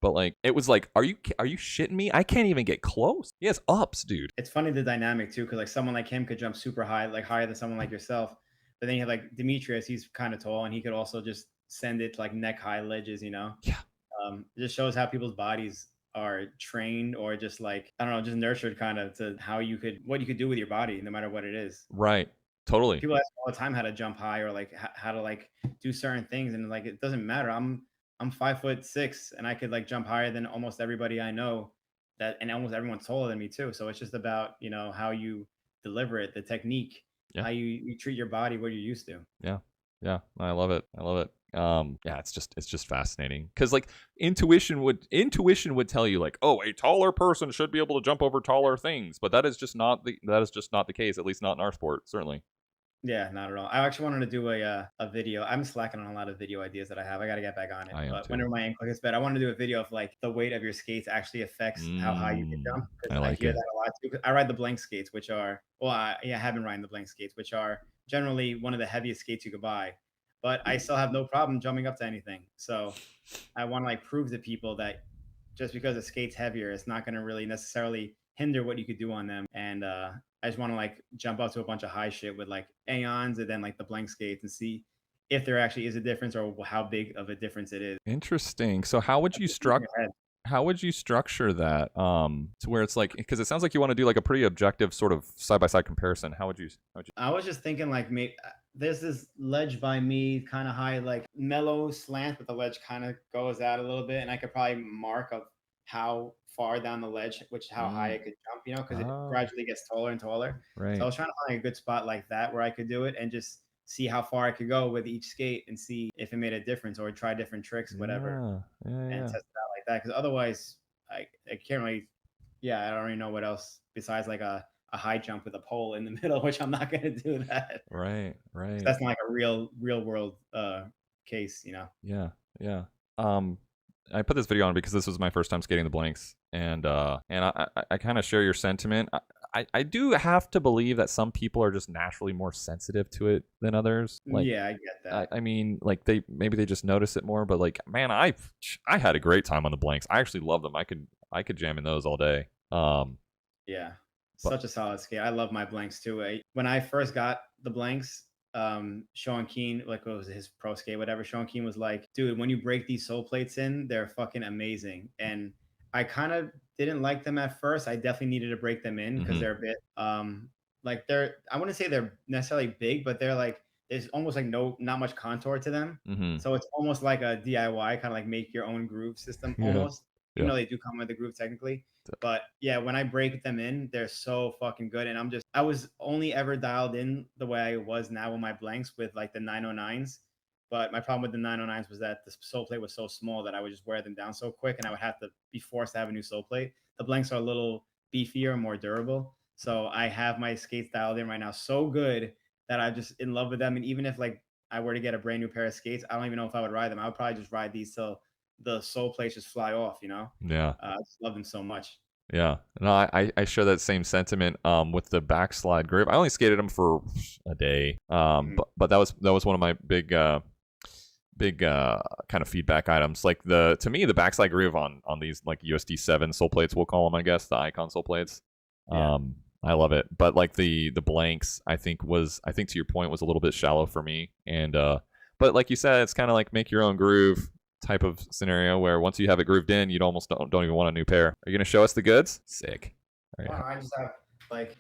But like it was like, are you shitting me? I can't even get close. He has ups, dude. It's funny the dynamic too, because like someone like him could jump super high, like higher than someone like yourself. But then you have like Demetrius, he's kind of tall, and he could also just send it to like neck high ledges. Yeah. It just shows how people's bodies are trained, or just like I don't know, just nurtured kind of to what you could do with your body, no matter what it is. Right. Totally. People ask me all the time how to jump high or like how to like do certain things, and like it doesn't matter. I'm 5'6" and I could like jump higher than almost everybody I know, and almost everyone's taller than me too. So it's just about how you deliver it, the technique, Yeah. how you treat your body, what you're used to. Yeah. Yeah. I love it. I love it. Yeah, it's just fascinating because like intuition would tell you like, oh, a taller person should be able to jump over taller things, but that is just not the case, at least not in our sport, certainly. Yeah, not at all. I actually wanted to do a video. I'm slacking on a lot of video ideas that I have. I got to get back on it. I am But too. whenever my ankle gets bad, I want to do a video of like the weight of your skates actually affects how high you can jump. I Because I like hear it. that a lot too. 'Cause I ride the blank skates, which are I have been riding the blank skates, which are generally one of the heaviest skates you could buy. But I still have no problem jumping up to anything. So I want to like prove to people that just because a skate's heavier, it's not going to really necessarily hinder what you could do on them. And I just want to like jump up to a bunch of high shit with like Aeons and then like the blank skates and see if there actually is a difference or how big of a difference it is. Interesting. So how would you In your head. structure that to where it's like, because it sounds like you want to do like a pretty objective sort of side by side comparison. How would you I was just thinking like maybe there's this ledge by me kind of high, like mellow slant, but the ledge kind of goes out a little bit. And I could probably mark of how far down the ledge, how high I could jump, because it Oh, gradually gets taller and taller. So I right. was trying to find a good spot like that where I could do it and just see how far I could go with each skate and see if it made a difference or try different tricks, whatever, Yeah. Yeah, and yeah. test it out like that. Because otherwise, I can't really, yeah, I don't really know what else besides like a high jump with a pole in the middle, which I'm not going to do that. Right, right. That's not like a real world case. Yeah, yeah. I put this video on because this was my first time skating the blanks, and I kind of share your sentiment. I do have to believe that some people are just naturally more sensitive to it than others. Like, Yeah, I get that. I mean, like they just notice it more. But like, man, I had a great time on the blanks. I actually love them. I could jam in those all day. Yeah, But such a solid skate. I love my blanks too. When I first got the blanks, Sean Keen, like what was it, his pro skate, whatever. Sean Keen was like, dude, when you break these sole plates in, they're fucking amazing. And I kind of didn't like them at first. I definitely needed to break them in because Mhm. they're a bit like I wouldn't say they're necessarily big, but they're like there's almost like not much contour to them. Mhm. So it's almost like a DIY kind of like make your own groove system Yeah. almost, even Yeah. though they do come with the groove technically. But yeah, when I break them in, they're so fucking good. And I was only ever dialed in the way I was now with my blanks with like the 909s. But my problem with the 909s was that the sole plate was so small that I would just wear them down so quick and I would have to be forced to have a new sole plate. The blanks are a little beefier and more durable. So I have my skates dialed in right now so good that I'm just in love with them. And even if like I were to get a brand new pair of skates, I don't even know if I would ride them. I would probably just ride these till the sole plates just fly off. Yeah. I just love them so much. Yeah. No, I share that same sentiment with the backslide grip. I only skated them for a day. Mhm. But that was one of my big kind of feedback items. Like to me the backslide groove on these like USD 7 sole plates, we'll call them, I guess, the icon sole plates. Yeah. I love it. But like the blanks, I think to your point was a little bit shallow for me. And but like you said, it's kind of like make your own groove type of scenario where once you have it grooved in, you almost don't even want a new pair. Are you gonna show us the goods? Sick. All right. Wow, I just have like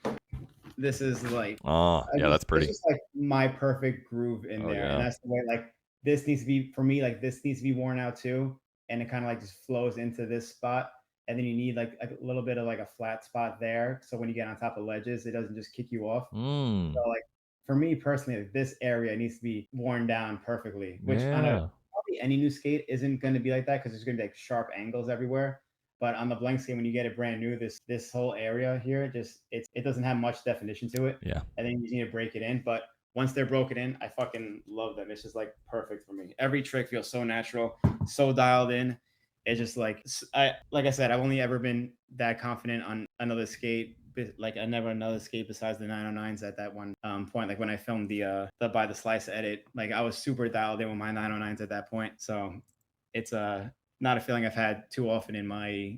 This is like, Oh, yeah, that's it's pretty. just like my perfect groove in Oh there, and yeah. that's the way like this needs to be for me. Like this needs to be worn out too, and it kind of like just flows into this spot, and then you need like a little bit of like a flat spot there, so when you get on top of ledges, it doesn't just kick you off. Mm. So like for me personally, like, this area needs to be worn down perfectly, which on a Yeah. probably any new skate isn't going to be like that because there's going to be like sharp angles everywhere. But on the blank skate, when you get it brand new, this whole area here it doesn't have much definition to it, Yeah. and then you just need to break it in. But once they're broken in, I fucking love them. It's just like perfect for me. Every trick feels so natural, so dialed in. It's just like I said, I've only ever been that confident on another skate. Like I never another skate besides the 909s at that one point. Like when I filmed the by the slice edit, like I was super dialed in with my 909s at that point. So it's not a feeling I've had too often in my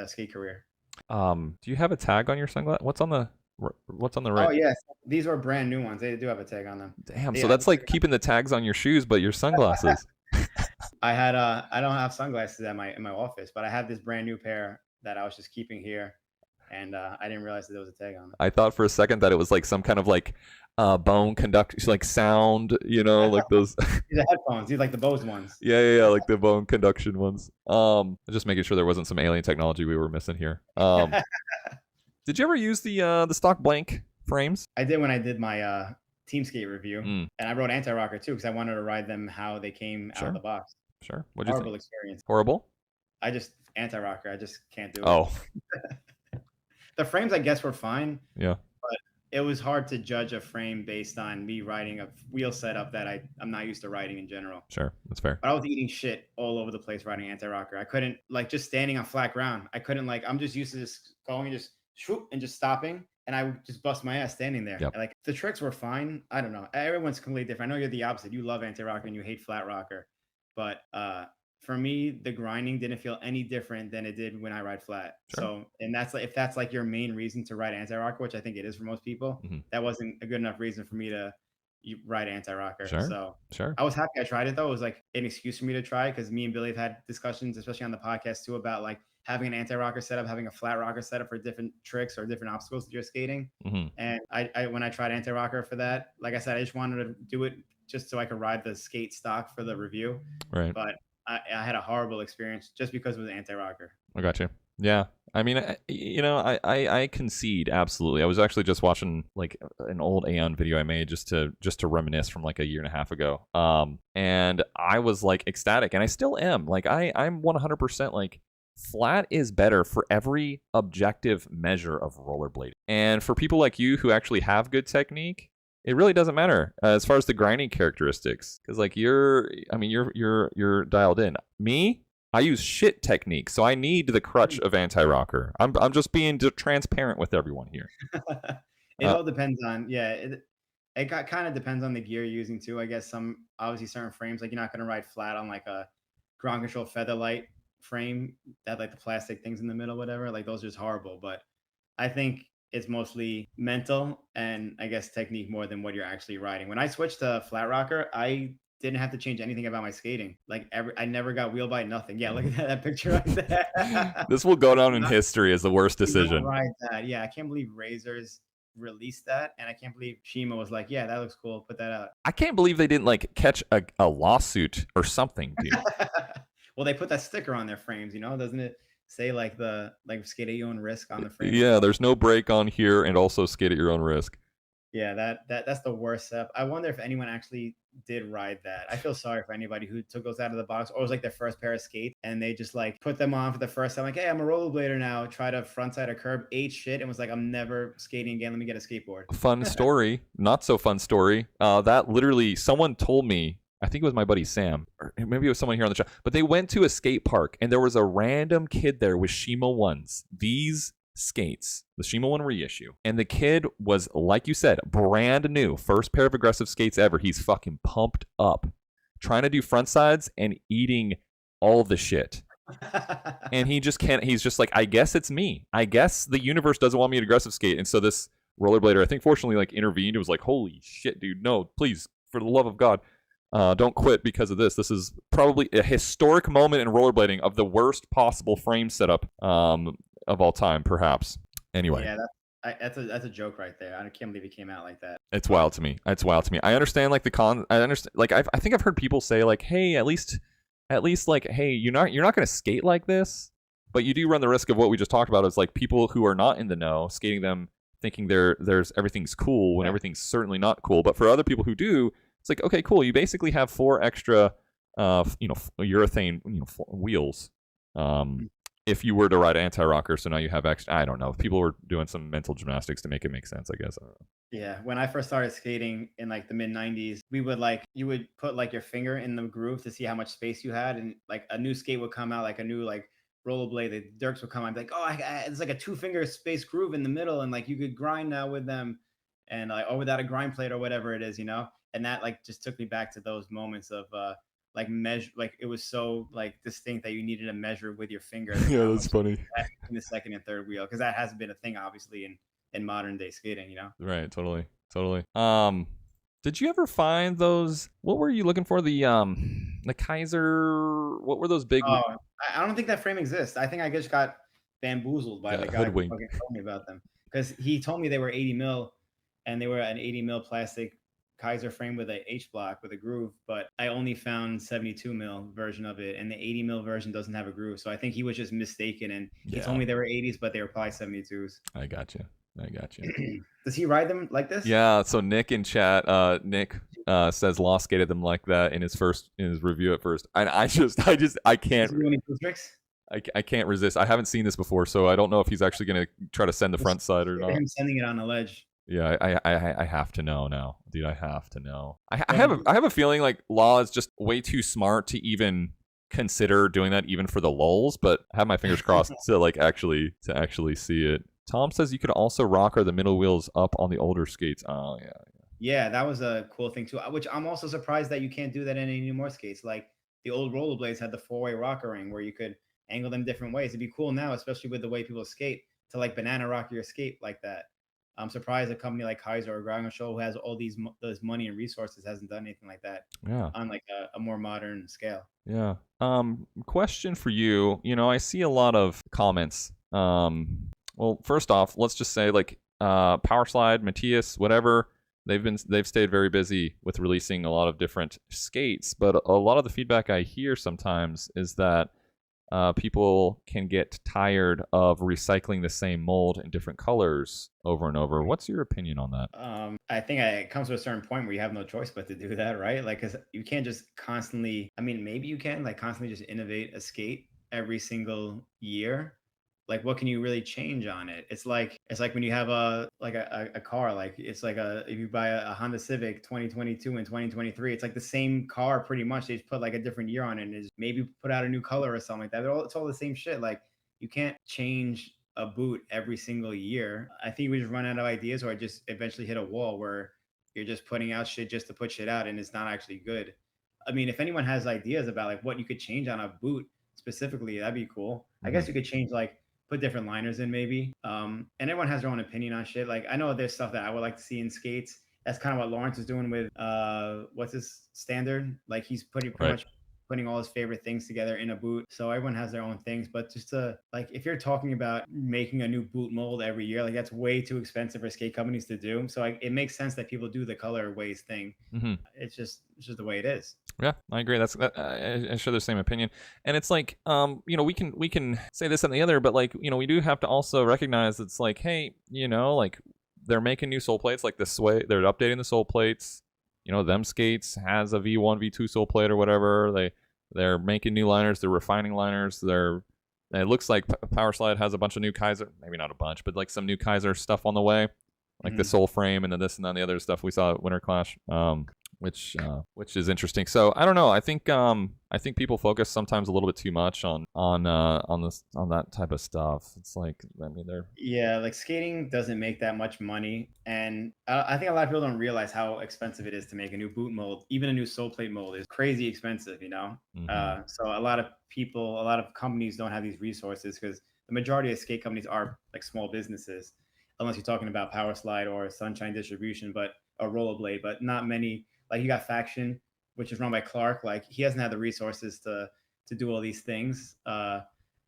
skate career. Do you have a tag on your sunglass? What's on the Oh right? yes, these are brand new ones. They do have a tag on them. Damn, so Yeah, that's like keeping the tags on your shoes, but your sunglasses. I don't have sunglasses at my in my office, but I have this brand new pair that I was just keeping here, and I didn't realize that there was a tag on I thought for a second that it was like some kind of like bone conduction, like sound, like it. those. These are headphones. These are like the Bose ones. Yeah, like the bone conduction ones. Just making sure there wasn't some alien technology we were missing here. Did you ever use the stock blank frames? I did when I did my team skate review, Mm, and I wrote anti-rocker too because I wanted to ride them how they came out of sure, the box. sure. What'd you think? Horrible experience. Horrible? I just anti-rocker. I just can't do it. Oh, The frames, I guess, were fine, yeah, but it was hard to judge a frame based on me riding a wheel setup that I'm not used to riding in general. sure. That's fair. But I was eating shit all over the place riding anti-rocker. I couldn't like just standing on flat ground. I couldn't like I'm just used to just going and just swoop and just stopping, and I would just bust my ass standing there. Yep. Like the tricks were fine. I don't know. Everyone's completely different. I know you're the opposite. You love anti-rocker and you hate flat rocker, but for me, the grinding didn't feel any different than it did when I ride flat. Sure. So, and that's like if that's like your main reason to ride anti-rocker, which I think it is for most people, Mm-hmm. that wasn't a good enough reason for me to ride anti-rocker. Sure. So Sure. I was happy I tried it though. It was like an excuse for me to try because me and Billy have had discussions, especially on the podcast too, about like having an anti-rocker setup, having a flat rocker setup for different tricks or different obstacles that you're skating. Mm-hmm. And I when I tried anti-rocker for that, like I said, I just wanted to do it just so I could ride the skate stock for the review. Right. But I had a horrible experience just because it was anti-rocker. I got you. Yeah. I mean, I concede absolutely. I was actually just watching like an old Aeon video I made just to reminisce from like a year and a half ago. And I was like ecstatic, and I still am. Like I'm 100% like flat is better for every objective measure of rollerblading. And for people like you who actually have good technique, it really doesn't matter as far as the grinding characteristics, because like you're dialed in. Me, I use shit technique, so I need the crutch of anti-rocker. I'm just being transparent with everyone here. It all depends on it kind of depends on the gear you're using too. I guess some obviously certain frames like you're not going to ride flat on like a ground control featherlight frame that like the plastic things in the middle, whatever. Like those are just horrible. But I think it's mostly mental and I guess technique more than what you're actually riding. When I switched to flat rocker, I didn't have to change anything about my skating. Like I never got wheel bite, nothing. Yeah, look at that picture right there. This will go down in history as the worst decision. Right, that. Yeah, I can't believe Razors released that, and I can't believe Shima was like, "Yeah, that looks cool. Put that out." I can't believe they didn't like catch a lawsuit or something, dude. Well, they put that sticker on their frames, doesn't it? Say like skate at your own risk on the frame. Yeah, there's no brake on here, and also skate at your own risk. Yeah, that's the worst step. I wonder if anyone actually did ride that. I feel sorry for anybody who took those out of the box or it was like their first pair of skates and they just like put them on for the first time. Like, hey, I'm a rollerblader now. Try to frontside a curb, ate shit, and was like, I'm never skating again. Let me get a skateboard. Fun story, not so fun story. That literally someone told me. I think it was my buddy Sam, or maybe it was someone here on the show. But they went to a skate park and there was a random kid there with Shima ones. These skates, the Shima one reissue, and the kid was, like you said, brand new, first pair of aggressive skates ever. He's fucking pumped up, trying to do front sides and eating all the shit. And he just can't. He's just like, I guess it's me. I guess the universe doesn't want me to aggressive skate. And so this rollerblader, I think, fortunately, like intervened. It was like, holy shit, dude, no, please, for the love of God. Don't quit because of this. This is probably a historic moment in rollerblading of the worst possible frame setup of all time, perhaps. Anyway. Yeah, That's a joke right there. I can't believe it came out like that. It's wild to me. It's wild to me. I understand like the con. I understand like I think I've heard people say like, hey, at least like, hey, you're not going to skate like this, but you do run the risk of what we just talked about is like people who are not in the know skating them thinking there's everything's cool when Yeah. everything's certainly not cool. But for other people who do, it's like, okay, cool. You basically have 4 extra urethane wheels. Mm. If you were to ride anti-rocker, so now you have extra. I don't know. People were doing some mental gymnastics to make it make sense. I guess. I don't know. Yeah, when I first started skating in like the mid '90s, we would like you would put like your finger in the groove to see how much space you had, and like a new skate would come out, like a new like rollerblade. The Dirks would come out, and be like, oh, it's like a 2 finger space groove in the middle, and like you could grind now with them, and like or without a grind plate or whatever it is, you know. And that like just took me back to those moments of like measure, like it was so like distinct that you needed to measure with your finger like Yeah, how that's much funny. in the second and third wheel, because that hasn't been a thing obviously in modern day skating, you know. Right, totally, totally. Did you ever find those? What were you looking for? The Kaiser. What were those big? Oh, I don't think that frame exists. I think I just got bamboozled by the Got guy who hoodwinked. fucking told me about them because he told me they were 80 mil, and they were an 80 mil plastic Kaiser frame with a H block with a groove. But I only found 72 mil version of it, and the 80 mil version doesn't have a groove. So I think he was just mistaken, and he told Yeah, me they were 80s, but they were probably 72s. I got you. I got you. Does he ride them like this? Yeah. So Nick in chat, Nick says Law skated them like that in his review at first, and I Does can't he do any cool tricks? I can't resist. I haven't seen this before, so I don't know if he's actually gonna try to send the front side or Look at not. him sending it on the ledge. Yeah, I have to know now, dude. I have to know. I Well, have I have a feeling like Law is just way too smart to even consider doing that, even for the lulls. But I have my fingers crossed to actually see it. Tom says you could also rocker the middle wheels up on the older skates. Oh yeah, Yeah, that was a cool thing too. Which I'm also surprised that you can't do that in any more skates. Like the old rollerblades had the 4-way rocker ring where you could angle them different ways. It'd be cool now, especially with the way people skate, to like banana rock your skate like that. I'm surprised a company like Kaiser or Dragon Show, who has all those money and resources, hasn't done anything like that yeah. on like a more modern scale. Yeah. Question for you. I see a lot of comments. Well, first off, let's just say like Power Slide, Matthias, whatever. They've stayed very busy with releasing a lot of different skates, but a lot of the feedback I hear sometimes is that people can get tired of recycling the same mold in different colors over and over. What's your opinion on that? I think it comes to a certain point where you have no choice but to do that, right? Like, because you can't just constantly. I mean, maybe you can like constantly just innovate a skate every single year. Like, what can you really change on it? It's like when you have a car. Like, it's like if you buy a Honda Civic 2022 and 2023, it's like the same car pretty much. They just put like a different year on it and is maybe put out a new color or something like that. It's all the same shit. Like, you can't change a boot every single year. I think we just run out of ideas or just eventually hit a wall where you're just putting out shit just to put shit out and it's not actually good. I mean, if anyone has ideas about like what you could change on a boot specifically, that'd be cool. I guess you could change like put different liners in maybe. And everyone has their own opinion on shit. Like I know there's stuff that I would like to see in skates. That's kind of what Lawrence is doing with what's his standard? Like he's pretty Right. much putting all his favorite things together in a boot. So everyone has their own things, but just to like if you're talking about making a new boot mold every year, like that's way too expensive for skate companies to do. So like, it makes sense that people do the colorways thing. Mm-hmm. It's just the way it is. Yeah, I agree. I share the same opinion, and it's like, we can say this and the other, but like, we do have to also recognize it's like, hey, like they're making new sole plates, like this way, they're updating the sole plates. Them skates has a V1, V2 sole plate or whatever. They're making new liners. They're refining liners. It looks like Power Slide has a bunch of new Kaiser, maybe not a bunch, but like some new Kaiser stuff on the way, like the sole frame and then this and then the other stuff we saw at Winter Clash. Which is interesting. So I don't know. I think people focus sometimes a little bit too much on that type of stuff. It's like, I mean, Yeah, like skating doesn't make that much money, and I think a lot of people don't realize how expensive it is to make a new boot mold. Even a new sole plate mold is crazy expensive, you know. So a lot of companies don't have these resources because the majority of skate companies are like small businesses, unless you're talking about Power Slide or Sunshine Distribution, but a Rollerblade. But not many. Like you got Faction, which is run by Clark. Like he hasn't had the resources to do all these things.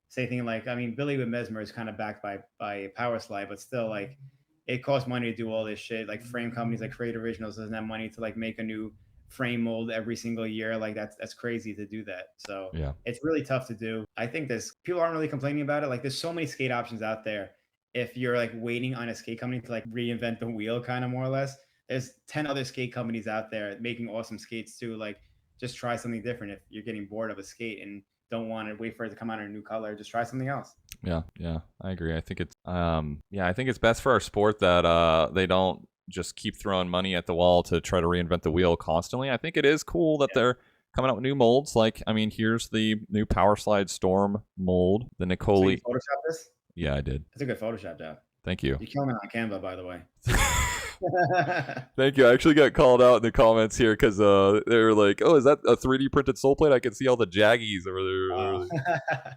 Same thing like I mean Billy with Mesmer is kind of backed by Power Slide, but still like it costs money to do all this shit. Like frame companies like Create Originals doesn't have money to like make a new frame mold every single year. Like that's crazy to do that. So Yeah. it's really tough to do. I think there's people aren't really complaining about it. Like there's so many skate options out there. If you're like waiting on a skate company to like reinvent the wheel, kind of more or less, there's 10 other skate companies out there making awesome skates too. Like just try something different. If you're getting bored of a skate and don't want to wait for it to come out in a new color, just try something else. Yeah, I agree. I think it's I think it's best for our sport that they don't just keep throwing money at the wall to try to reinvent the wheel constantly. I think it is cool that they're coming out with new molds. Like, I mean, here's the new Power Slide Storm mold, the So Nicoli. you Photoshop this? Yeah, I did. It's a good Photoshop job. Thank you. You're killing it on Canva, by the way. Thank you. I actually got called out in the comments here because they were like, "Oh, is that a 3D printed sole plate? I can see all the jaggies over there."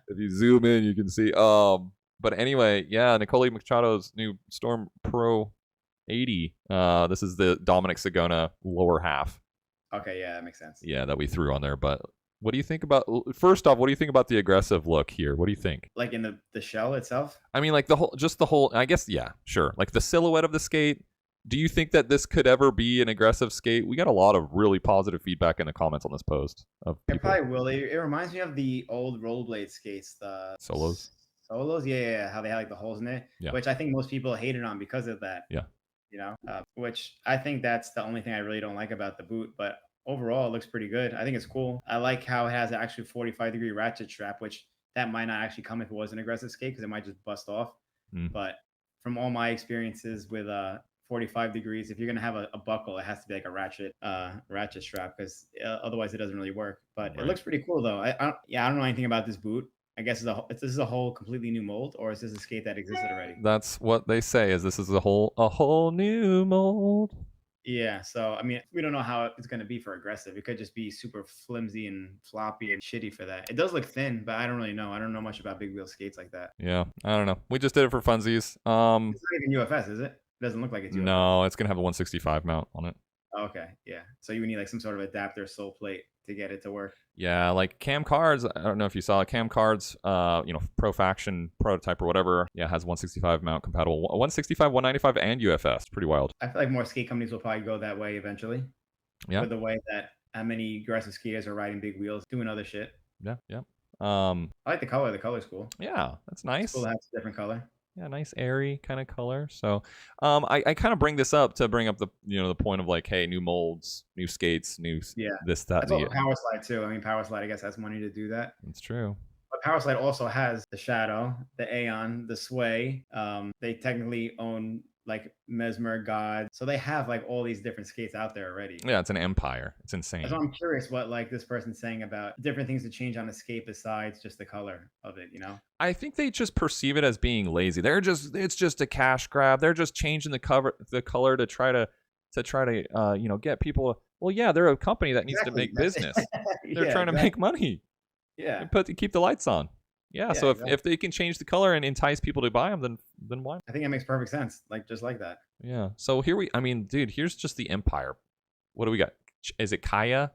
If you zoom in, you can see. But anyway, yeah, Nicoli Machado's new Storm Pro 80. This is the Dominic Sagona lower half. Okay, yeah, that makes sense. Yeah, that we threw on there. But what do you think about? First off, what do you think about the aggressive look here? What do you think? Like in the shell itself? I mean, like the whole. I guess, yeah, sure. Like the silhouette of the skate. Do you think that this could ever be an aggressive skate? We got a lot of really positive feedback in the comments on this post. It probably will. It reminds me of the old rollerblade skates, the Solos. Solos, yeah, how they had like the holes in it, which I think most people hated on because of that. Yeah. You know, which I think that's the only thing I really don't like about the boot, but overall it looks pretty good. I think it's cool. I like how it has an actually 45-degree ratchet strap, which that might not actually come if it was an aggressive skate because it might just bust off. But from all my experiences with 45 degrees, if you're gonna have a buckle, it has to be like a ratchet strap because otherwise it doesn't really work. But it looks pretty cool though. I don't know anything about this boot. I guess this is a whole completely new mold, or is this a skate that existed already? That's what they say. Is this is a whole new mold? Yeah. So I mean, we don't know how it's gonna be for aggressive. It could just be super flimsy and floppy and shitty for that. It does look thin, but I don't really know. I don't know much about big wheel skates like that. Yeah, I don't know. We just did it for funsies. It's not even UFS, is it? It doesn't look like it's UFS. No, it's gonna have a 165 mount on it. Okay, yeah. So you would need like some sort of adapter sole plate to get it to work. Yeah, like Cam Cards. I don't know if you saw Cam Cards. Pro Faction prototype or whatever. Yeah, has 165 mount compatible. 165, 195, and UFS. Pretty wild. I feel like more skate companies will probably go that way eventually. Yeah. With the way that how many aggressive skaters are riding big wheels, doing other shit. Yeah. I like the color. The color's cool. Yeah, that's nice. It's cool to have a different color. Yeah, nice airy kind of color. So, I kind of bring this up to bring up the the point of like, hey, new molds, new skates, this, that. That's all Power Slide too. I mean, Power Slide, I guess, has money to do that. That's true. But Power Slide also has the Shadow, the Aeon, the Sway. They technically own like Mesmer, God. So they have like all these different skates out there already. Yeah, it's an empire. It's insane. So I'm curious what like this person's saying about different things to change on a skate besides just the color of it, I think they just perceive it as being lazy. It's just a cash grab. They're just changing the color to try to get people. Well, yeah, they're a company that needs to make business. They're trying to make money. Yeah. Keep the lights on. Yeah, so if they can change the color and entice people to buy them, then why? I think it makes perfect sense. Like just like that. Yeah. So dude, here's just the Empire. What do we got? Is it Kaya?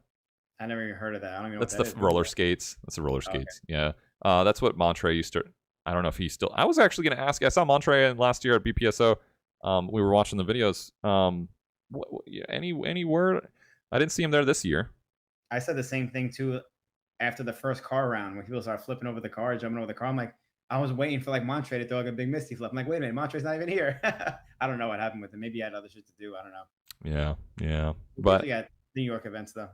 I never even heard of that. I don't even know. That's the roller skates. That's the roller skates. Okay. Yeah. That's what Montre used to. I don't know if he's still. I was actually going to ask. I saw Montre last year at BPSO. We were watching the videos. Any word? I didn't see him there this year. I said the same thing too. After the first car round, when people started flipping over the car, jumping over the car, I'm like, I was waiting for like Montre to throw like a big misty flip. I'm like, wait a minute, Montre's not even here. I don't know what happened with him. Maybe he had other shit to do. I don't know. Yeah. But yeah, New York events though.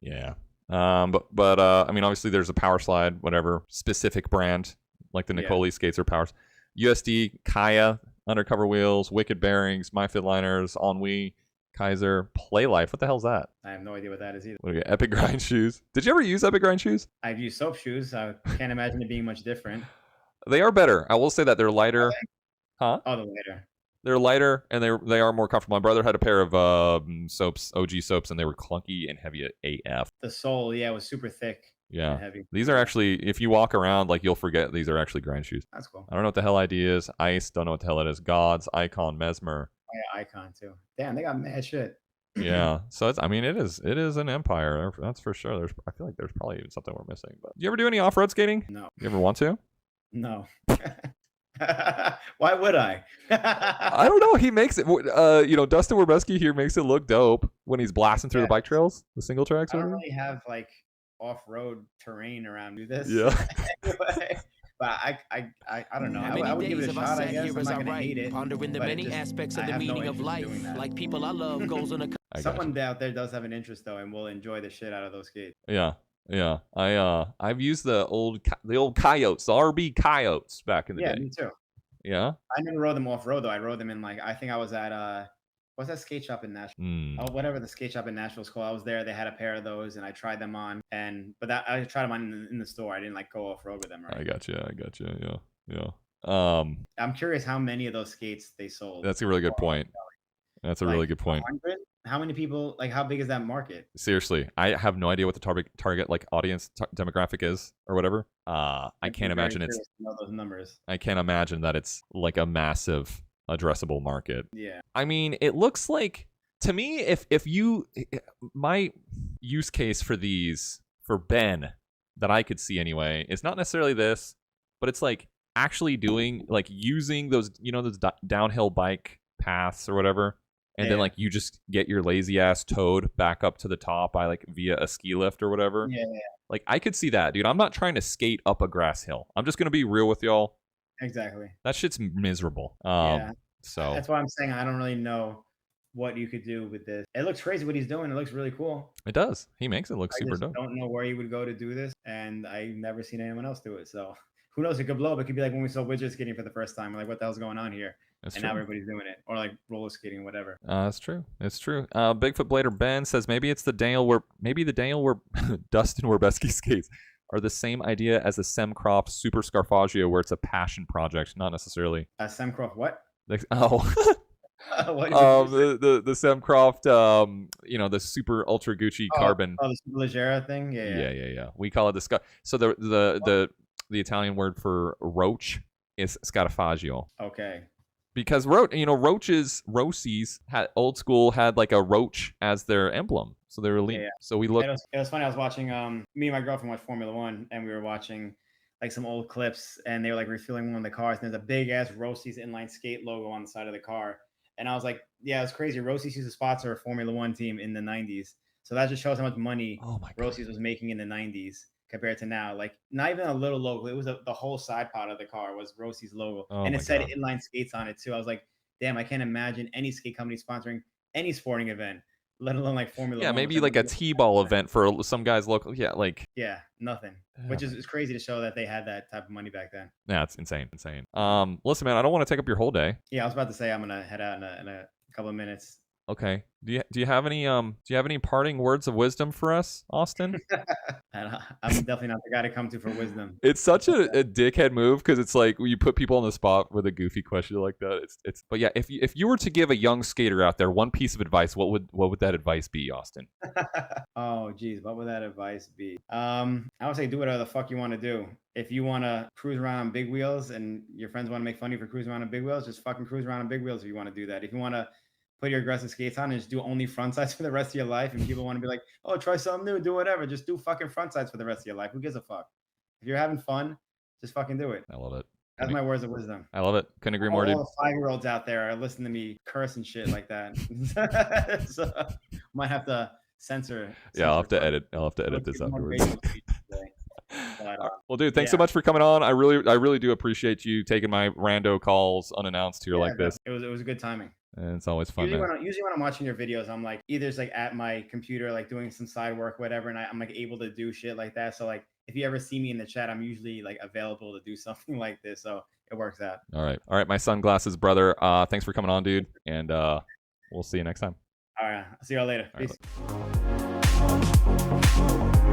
Yeah. But I mean, obviously there's a Power Slide, whatever specific brand like the Nicoli skates or Powers. USD, Kaya, undercover wheels, Wicked bearings, MyFit liners, Ennui, Kaiser, Playlife. What the hell's that? I have no idea what that is either. What do we got? Epic Grind shoes. Did you ever use Epic Grind shoes? I've used soap shoes. I can't imagine it being much different. They are better. I will say that they're lighter. Huh? Oh, they're lighter. They're lighter and they are more comfortable. My brother had a pair of soaps, OG soaps, and they were clunky and heavy AF. The sole, was super thick. Yeah. And heavy. These are actually, if you walk around, like you'll forget these are actually grind shoes. That's cool. I don't know what the hell ID is. Ice, don't know what the hell it is. Gods, Icon, Mesmer. Oh, yeah, Icon too. Damn, they got mad shit. Yeah, so it is an empire. That's for sure. I feel like there's probably even something we're missing. But do you ever do any off-road skating? No. You ever want to? No. Why would I? I don't know. He makes it. Dustin Werbeski here makes it look dope when he's blasting through the bike trails, the single tracks. I don't really have like off-road terrain around do this. Yeah. Anyway, but I don't know. I would give it a shot. I guess I'm not gonna hate it. Pondering the many aspects of the meaning of life, like people I love goes on a. Someone out there does have an interest though, and will enjoy the shit out of those skates. Yeah. I've used the old Coyotes, the RB Coyotes back in the day. Yeah, me too. Yeah. I never rode them off road though. I rode them in like I think I was at what's that skate shop in Nashville? Oh, whatever the skate shop in Nashville is called. I was there. They had a pair of those, and I tried them on. I tried them on in the store. I didn't like go off road with them. Right? I got you. Yeah. I'm curious how many of those skates they sold. That's a really good point. That's a really good point. 100? How many people? Like, how big is that market? Seriously, I have no idea what the target like audience demographic is or whatever. I can't imagine it's. Know those numbers. I can't imagine that it's like a massive addressable market. Yeah. I mean, it looks like to me my use case for these for Ben that I could see anyway is not necessarily this, but it's like actually doing like using those those downhill bike paths or whatever. And then, like, you just get your lazy ass towed back up to the top by, like, via a ski lift or whatever. Yeah. Like, I could see that, dude. I'm not trying to skate up a grass hill. I'm just going to be real with y'all. Exactly. That shit's miserable. So that's why I'm saying I don't really know what you could do with this. It looks crazy what he's doing. It looks really cool. It does. He makes it look super dope. I don't know where he would go to do this, and I've never seen anyone else do it. So who knows? It could blow up. It could be like when we saw widget skating for the first time. We're like, what the hell's going on here? That's and true. Now everybody's doing it, or like roller skating, whatever. That's true. It's true. Bigfoot Blader Ben says maybe it's the Daniel where Dustin Werbeski skates are the same idea as the Semcroft Super Scarfaggio, where it's a passion project, not necessarily. Semcroft what? The Semcroft, the Super Ultra Gucci Carbon. Oh, the Super Leggera thing. Yeah. We call it the so the Italian word for roach is Scarfaggio. Okay. Because roaches, had old school had like a roach as their emblem, so they were elite. Yeah. So we looked. It was funny. I was watching. Me and my girlfriend watched Formula One, and we were watching like some old clips, and they were like refueling one of the cars, and there's a big ass Rossi's inline skate logo on the side of the car, and I was like, yeah, it's crazy. Rossi's used to sponsor a Formula One team in the '90s, so that just shows how much money Rossi's was making in the '90s. Compared to now, like not even a little logo. It was the whole side part of the car was Rossi's logo, and it said Inline Skates on it too. I was like, damn, I can't imagine any skate company sponsoring any sporting event, let alone like Formula One. Yeah, maybe like a T-ball event for some guys local. Yeah, like nothing. Which is crazy to show that they had that type of money back then. Yeah, it's insane. Listen, man, I don't want to take up your whole day. Yeah, I was about to say I'm gonna head out in a couple of minutes. Okay. Do you have any parting words of wisdom for us, Austin? I'm definitely not the guy to come to for wisdom. It's such a dickhead move because it's like you put people on the spot with a goofy question like that. But yeah, if you were to give a young skater out there one piece of advice, what would that advice be, Austin? Oh geez, what would that advice be? I would say do whatever the fuck you want to do. If you want to cruise around on big wheels and your friends want to make fun of you for cruising around on big wheels, just fucking cruise around on big wheels if you want to do that. If you want to put your aggressive skates on and just do only front sides for the rest of your life, and people want to be like, oh, try something new, do whatever, just do fucking front sides for the rest of your life. Who gives a fuck? If you're having fun, just fucking do it. I love it. That's my words of wisdom. I love it. Couldn't agree more, dude. All the 5-year-olds out there are listening to me curse and shit like that. So might have to censor. I'll have to edit this afterwards. Well, dude, thanks so much for coming on. I really do appreciate you taking my rando calls unannounced here like this. It was a good timing. And it's always fun. Usually when I'm watching your videos, I'm like either it's like at my computer, like doing some side work, whatever, and I'm like able to do shit like that. So like if you ever see me in the chat, I'm usually like available to do something like this. So it works out. All right, my sunglasses brother. Thanks for coming on, dude, and we'll see you next time. All right, I'll see y'all later. Peace. Right,